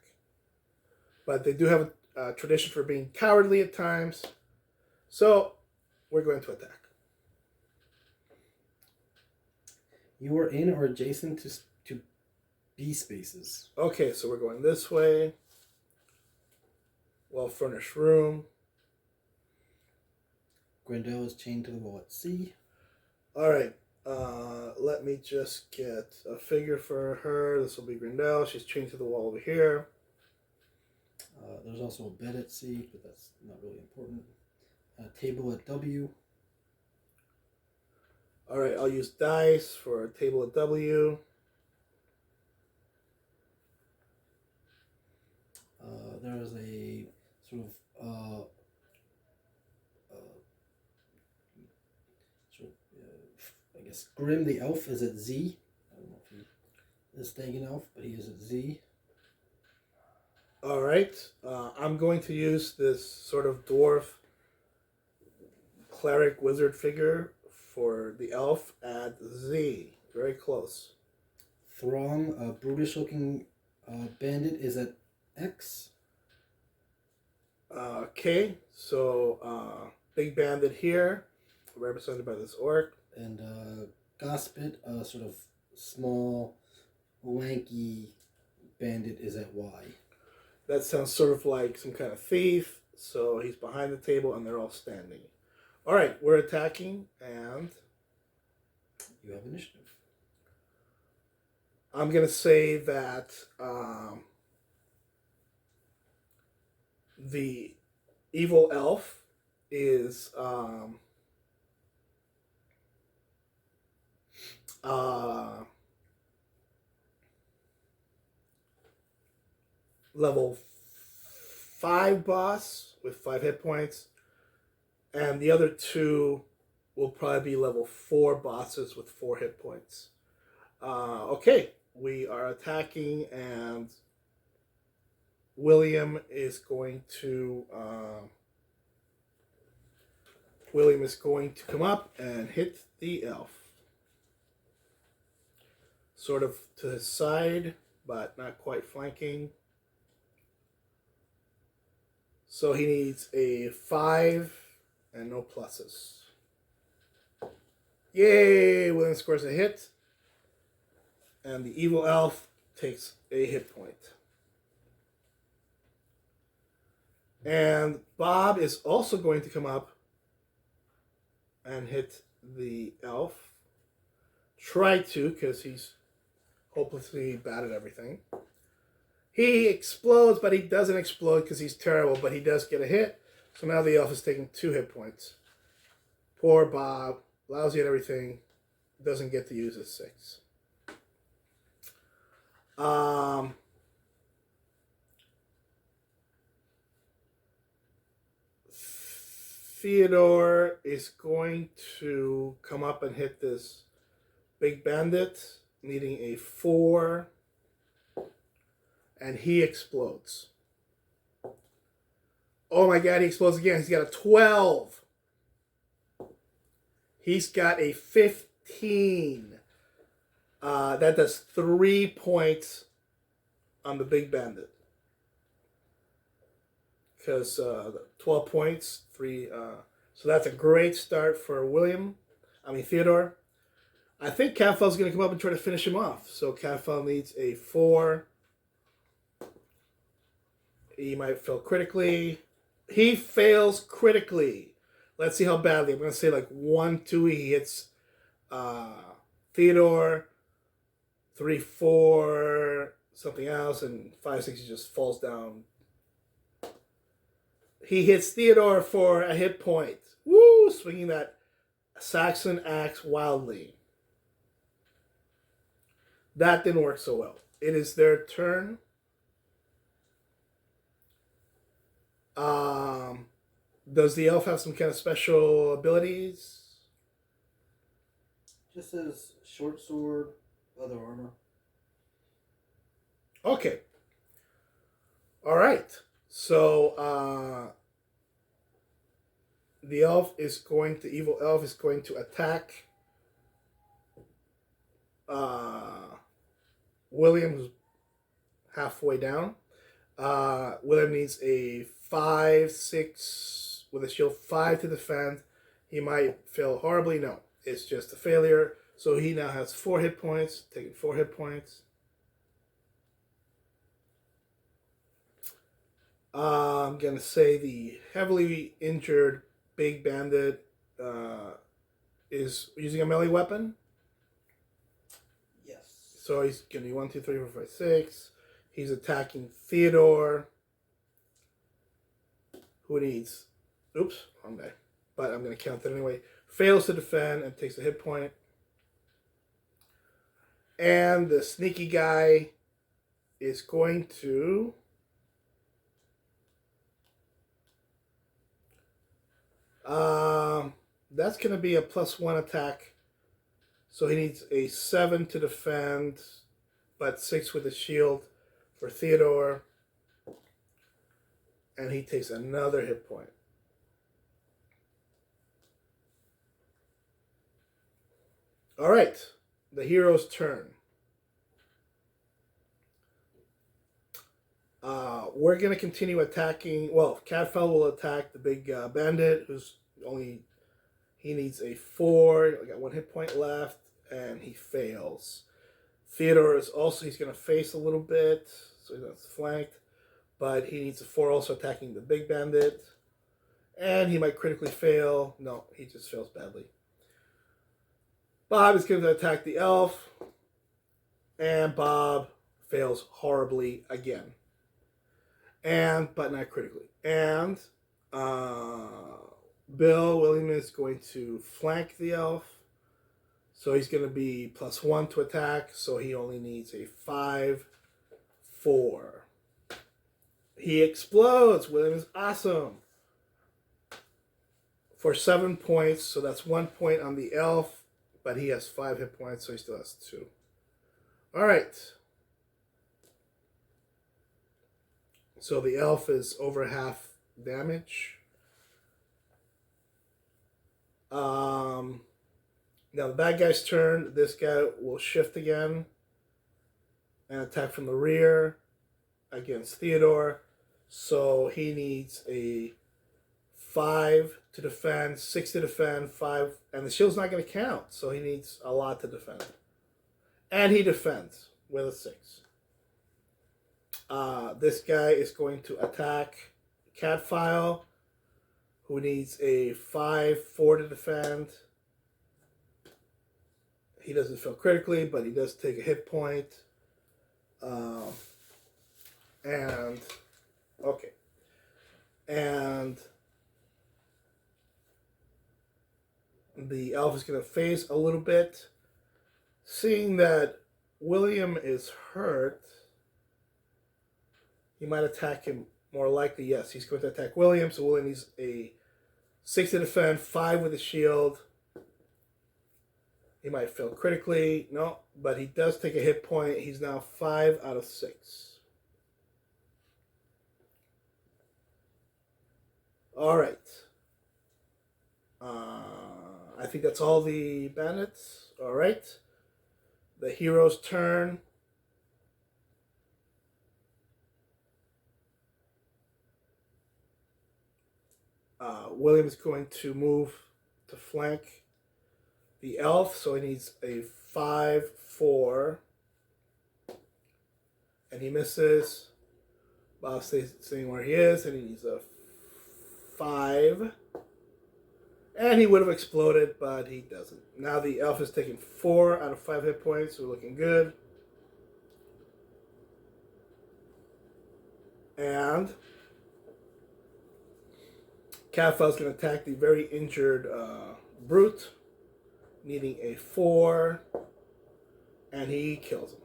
But they do have a tradition for being cowardly at times, so we're going to attack. You are in or adjacent to B spaces. Okay, so we're going this way. Well-furnished room. Grendel is chained to the wall at C. All right. Let me just get a figure for her. This will be Grendel. She's chained to the wall over here. There's also a bed at C, but that's not really important. Table at W. All right, I'll use dice for a table at W. There is a sort of I guess Grim the elf is at Z. I don't know if he is staying an elf, but he is at Z. All right, I'm going to use this sort of dwarf cleric wizard figure for the elf at Z. Very close. Throng, a brutish-looking bandit, is at X. Okay, so big bandit here, represented by this orc. And Gospit, a sort of small, lanky bandit, is at Y. That sounds sort of like some kind of thief. So he's behind the table and they're all standing. All right, we're attacking and You have initiative. I'm going to say that the evil elf is level 5 boss with 5 hit points, and the other 2 will probably be level 4 bosses with 4 hit points. Okay, we are attacking, and William is going to come up and hit the elf. Sort of to his side, but not quite flanking. So he needs a 5 and no pluses. Yay! William scores a hit. And the evil elf takes a hit point. And Bob is also going to come up and hit the elf. Try to, because he's hopelessly bad at everything. He explodes, but he doesn't explode because he's terrible, but he does get a hit. So now the elf is taking 2 hit points. Poor Bob, lousy at everything, doesn't get to use his 6. Theodore is going to come up and hit this big bandit, needing a 4, and he explodes. Oh my god, he explodes again. He's got a 12. He's got a 15. That does 3 points on the big bandit. Because 12 points, 3. So that's a great start for Theodore. I think Cadfell's going to come up and try to finish him off. So Cadfell needs a 4. He might fail critically. He fails critically. Let's see how badly. I'm going to say like 1, 2. He hits Theodore. 3, 4, something else, and 5, 6. He just falls down. He hits Theodore for a hit point. Woo! Swinging that Saxon axe wildly. That didn't work so well. It is their turn. Does the elf have some kind of special abilities? Just says short sword, other armor. Okay. All right. So the evil elf is going to attack William, who's halfway down. William needs a 5, 6 with a shield, 5 to defend. He might fail horribly. No, it's just a failure. So he now has 4 hit points, taking 4 hit points. I'm going to say the heavily injured big bandit is using a melee weapon. Yes. So he's going to be 1, 2, 3, 4, 5, 6. He's attacking Theodore, who needs, oops, wrong guy, but I'm going to count that anyway. Fails to defend and takes a hit point. And the sneaky guy is going to that's going to be a +1 attack. So he needs a 7 to defend, but 6 with a shield for Theodore. And he takes another hit point. All right, the hero's turn. We're going to continue attacking. Well, Cadfell will attack the big bandit, he needs a 4. I got 1 hit point left, and he fails. Theodore is also, he's going to face a little bit, so he's not flanked, but he needs a 4 also attacking the big bandit, and he might critically fail. No, he just fails badly. Bob is going to attack the elf, and Bob fails horribly again. But not critically. And William is going to flank the elf. So he's going to be +1 to attack. So he only needs a 5, 4. He explodes. William is awesome. For 7 points. So that's 1 point on the elf. But he has 5 hit points. So he still has 2. All right. So the elf is over half damage. Now the bad guy's turn. This guy will shift again and attack from the rear against Theodore. So he needs a 5 to defend, 6 to defend, 5, and the shield's not going to count. So he needs a lot to defend. And he defends with a 6. This guy is going to attack Cadfile, who needs a 5, 4 to defend. He doesn't fail critically, but he does take a hit point. Okay. And the elf is going to phase a little bit. Seeing that William is hurt, he might attack him more likely. Yes, he's going to attack William. So William needs a 6 to defend, 5 with a shield. He might fail critically. No, but he does take a hit point. He's now 5 out of 6. All right. I think that's all the bandits. All right. The hero's turn. William is going to move to flank the elf, so he needs a 5-4. And he misses. Bob stays sitting where he is, and he needs a 5. And he would have exploded, but he doesn't. Now the elf is taking 4 out of 5 hit points. We're looking good. And Catfell's going to attack the very injured brute, needing a 4. And he kills him.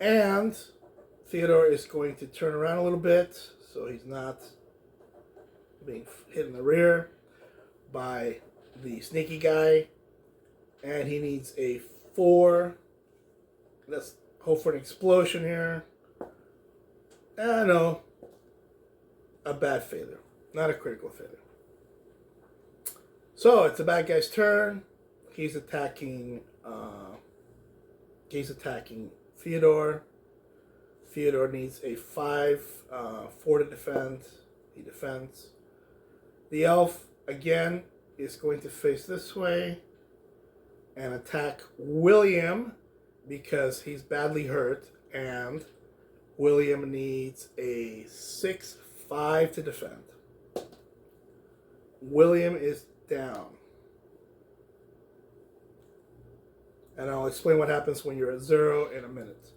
And Theodore is going to turn around a little bit, so he's not being hit in the rear by the sneaky guy. And he needs a 4. Let's hope for an explosion here. No. A bad failure. Not a critical failure. So it's the bad guy's turn. He's attacking Theodore. Theodore needs a 5-4 to defend. He defends. The elf, again, is going to face this way and attack William because he's badly hurt, and William needs a 6-5 to defend. William is down. And I'll explain what happens when you're at 0 in a minute.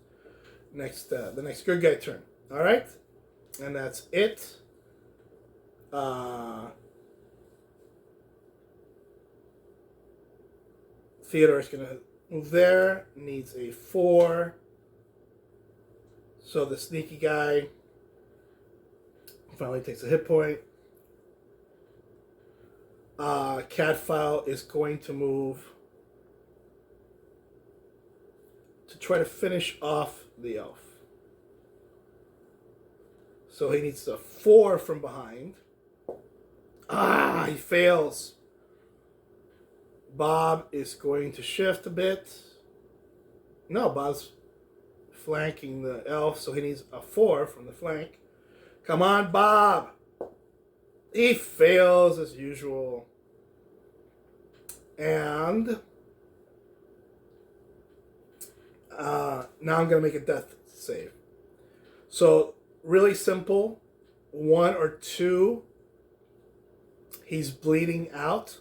The next good guy turn. All right? And that's it. Theodore is going to move there. Needs a 4. So the sneaky guy finally takes a hit point. Catfile is going to move to try to finish off the elf. So he needs a 4 from behind. He fails. Bob is going to shift a bit. No, Bob's flanking the elf, so he needs a 4 from the flank. Come on, Bob. He fails as usual. And now I'm going to make a death save. So, really simple. 1 or 2. He's bleeding out.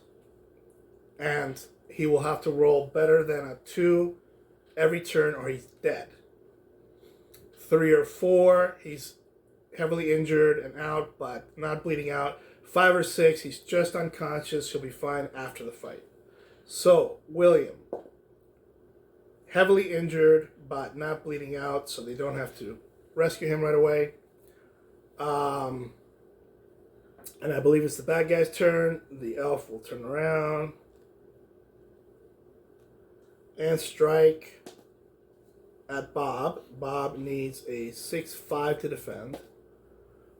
And he will have to roll better than a 2 every turn or he's dead. 3 or 4, he's heavily injured and out, but not bleeding out. 5 or 6, he's just unconscious. He'll be fine after the fight. So, William, heavily injured, but not bleeding out, so they don't have to rescue him right away. And I believe it's the bad guy's turn. The elf will turn around and strike at Bob. Bob needs a 6-5 to defend.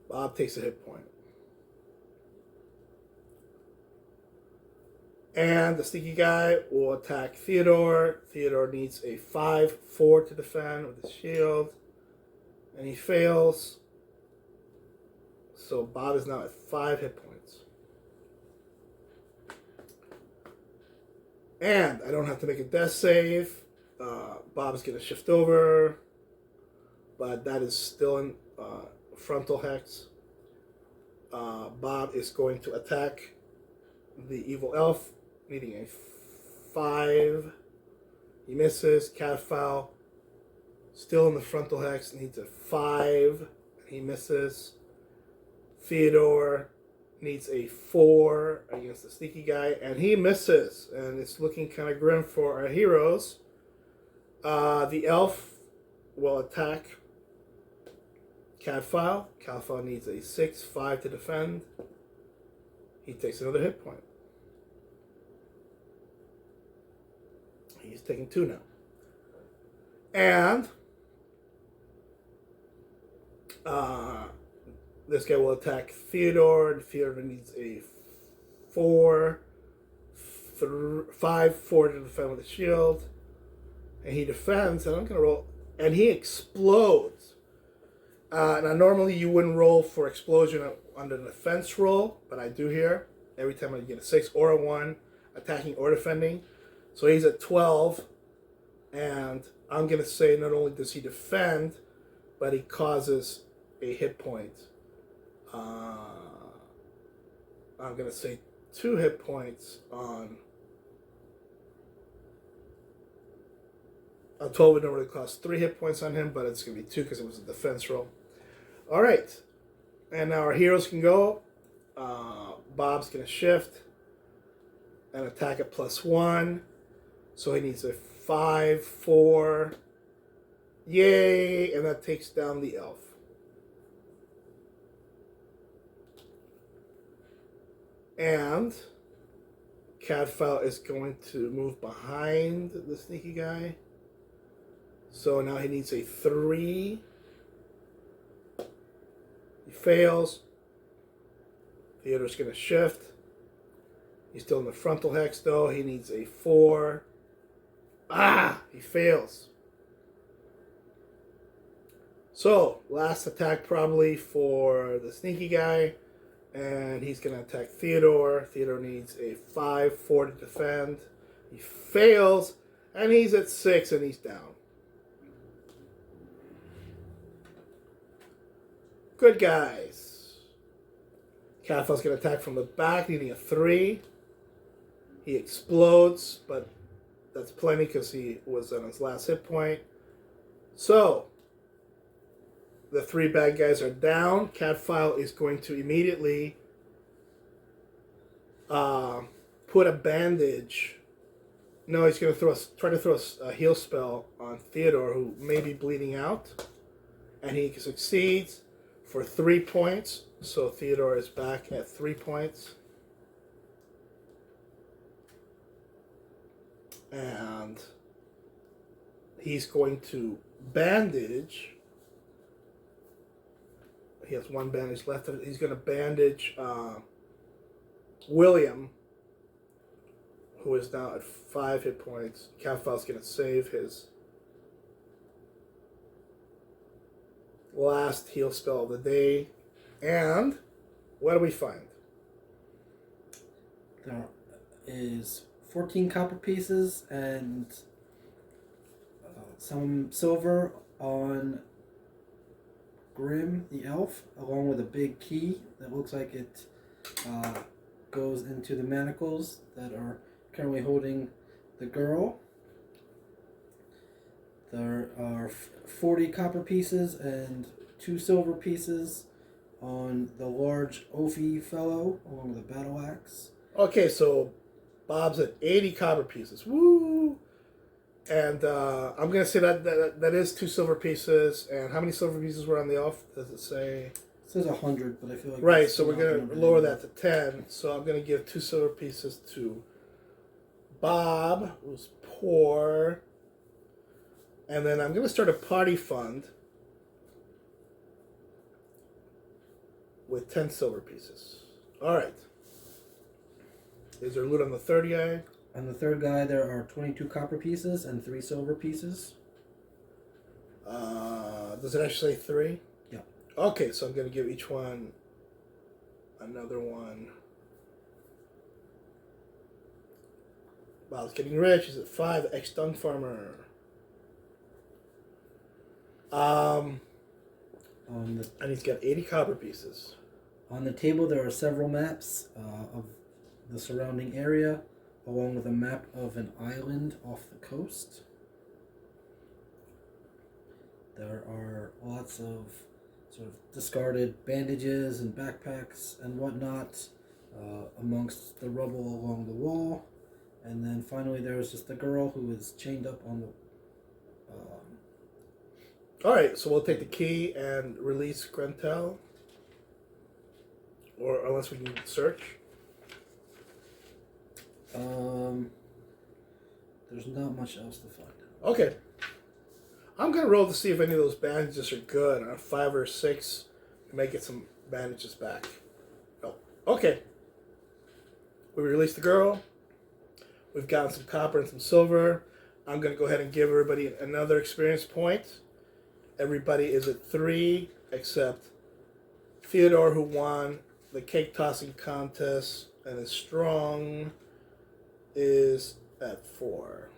Bob takes a hit point. And the sneaky guy will attack Theodore. Theodore needs a 5-4 to defend with his shield. And he fails. So Bob is now at 5 hit points. And I don't have to make a death save. Bob is going to shift over. But that is still in frontal hex. Bob is going to attack the evil elf, needing a 5. He misses. Catfowl, still in the frontal hex, needs a 5. He misses. Theodore needs a 4 against the sneaky guy, and he misses. And it's looking kind of grim for our heroes. The elf will attack Catfowl. Catfowl needs a 6-5 to defend. He takes another hit point. He's taking 2 now. And This guy will attack Theodore, and Theodore needs a 5, 4 to defend with a shield. And he defends, and I'm going to roll. And he explodes. Now, normally you wouldn't roll for explosion under the defense roll, but I do here. Every time I get a 6 or a 1, attacking or defending. So he's at 12. And I'm going to say not only does he defend, but he causes a hit point. I'm going to say 2 hit points on 12 would normally cost 3 hit points on him, but it's going to be 2 because it was a defense roll. All right. And now our heroes can go. Bob's going to shift and attack at +1. So he needs a 5, 4. Yay! And that takes down the elf. And Cadfael is going to move behind the sneaky guy. So now he needs a 3. He fails. Theodore's going to shift. He's still in the frontal hex though. He needs a 4. He fails. So, last attack probably for the sneaky guy. And he's going to attack Theodore. Theodore needs a 5, 4 to defend. He fails. And he's at 6 and he's down. Good guys. Cadfael's going to attack from the back, needing a 3. He explodes, but that's plenty because he was on his last hit point. So, the 3 bad guys are down. Cadfael is going to immediately put a bandage. No, he's going to try to throw a heal spell on Theodore, who may be bleeding out. And he succeeds for 3 points. So Theodore is back at 3 points. And he's going to bandage. He has 1 bandage left. He's going to bandage William, who is now at 5 hit points. Cadfael's going to save his last heal spell of the day. And what do we find? There is 14 copper pieces and some silver on Grim, the elf, along with a big key that looks like it goes into the manacles that are currently holding the girl. There are 40 copper pieces and 2 silver pieces on the large Ophi fellow, along with a battle axe. Okay, so Bob's at 80 copper pieces. Woo! And I'm going to say that is 2 silver pieces. And how many silver pieces were on the elf? Does it say? It says 100, but I feel like... Right, so we're going to lower that to 10. So I'm going to give 2 silver pieces to Bob, who's poor. And then I'm going to start a party fund with 10 silver pieces. All right. Is there loot on the third guy? On the third guy, there are 22 copper pieces and 3 silver pieces. Does it actually say 3? Yeah. Okay, so I'm going to give each one another one. Bob's getting rich. He's at 5. Ex-dung farmer. And he's got 80 copper pieces. On the table, there are several maps of the surrounding area, along with a map of an island off the coast. There are lots of sort of discarded bandages and backpacks and whatnot amongst the rubble along the wall. And then finally there's just the girl who is chained up on the... Alright, so we'll take the key and release Grentel. Or unless we can search. There's not much else to find. Okay. I'm going to roll to see if any of those bandages are good. On a 5 or 6, we may get some bandages back. Oh, okay. We released the girl. We've gotten some copper and some silver. I'm going to go ahead and give everybody another experience point. Everybody is at 3 except Theodore, who won the cake tossing contest and is strong, is at 4.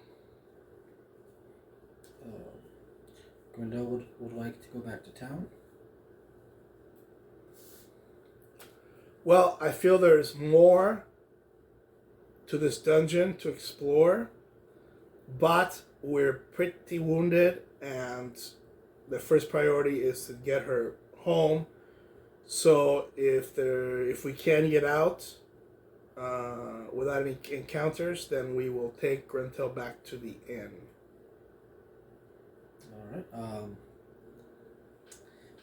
Grendel would like to go back to town. Well, I feel there's more to this dungeon to explore, but we're pretty wounded, and the first priority is to get her home. So if we can get out without any encounters, then we will take Grentel back to the inn. All right.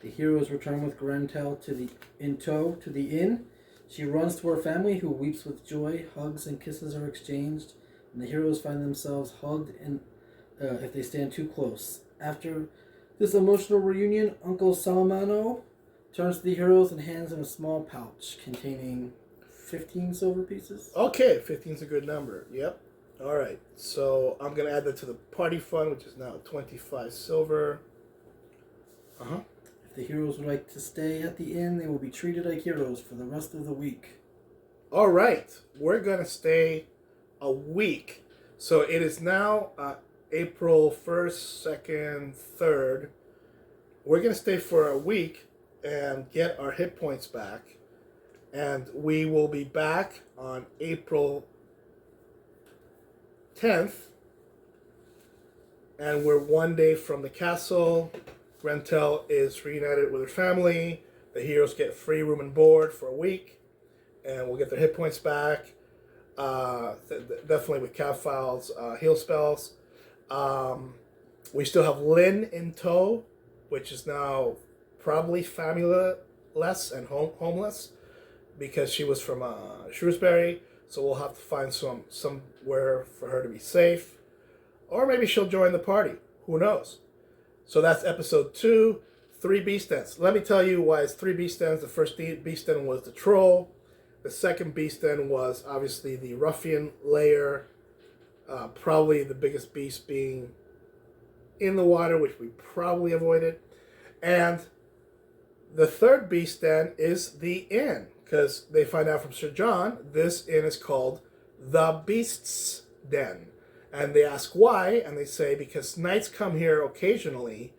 The heroes return with Grentel in tow to the inn. She runs to her family, who weeps with joy. Hugs and kisses are exchanged, and the heroes find themselves hugged if they stand too close. After this emotional reunion, Uncle Salamano turns to the heroes and hands them a small pouch containing 15 silver pieces. Okay, 15 is a good number. Yep. All right. So I'm going to add that to the party fund, which is now 25 silver. Uh-huh. If the heroes would like to stay at the inn, they will be treated like heroes for the rest of the week. All right. We're going to stay a week. So it is now April 1st, 2nd, 3rd. We're going to stay for a week and get our hit points back. And we will be back on April 10th. And we're one day from the castle. Grentel is reunited with her family. The heroes get free room and board for a week. And we'll get their hit points back. Definitely with cap files, heal spells. We still have Lynn in tow, which is now probably family-less and homeless because she was from Shrewsbury. So we'll have to find somewhere for her to be safe. Or maybe she'll join the party. Who knows? So that's episode 2, 3 beast dens. Let me tell you why it's 3 beast dens. The first beast den was the troll. The second beast den was obviously the ruffian layer. Probably the biggest beast being in the water, which we probably avoided. And the third beast den is the inn, because they find out from Sir John this inn is called the Beast's Den. And they ask why, and they say because knights come here occasionally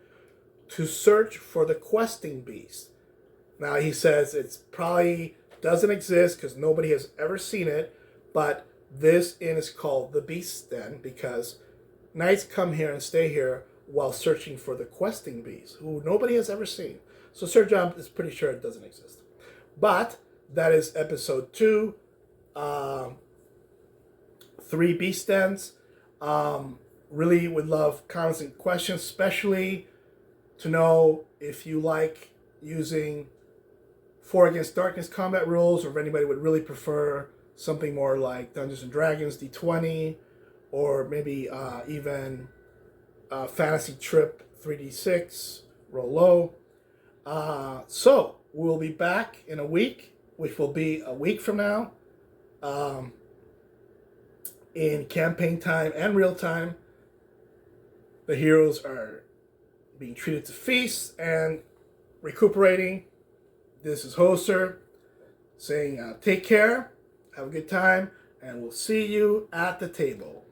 to search for the questing beast. Now he says it's probably doesn't exist because nobody has ever seen it, but this inn is called the Beast's Den because knights come here and stay here while searching for the questing beast, who nobody has ever seen. So Sir John is pretty sure it doesn't exist. But that is episode 2, 3 beast dens. Really would love comments and questions, especially to know if you like using 4 Against Darkness combat rules, or if anybody would really prefer something more like Dungeons and Dragons D20, or maybe even Fantasy Trip 3D6, roll low. So we'll be back in a week, which will be a week from now, in campaign time and real time. The heroes are being treated to feasts and recuperating. This is Hoser saying take care, have a good time, and we'll see you at the table.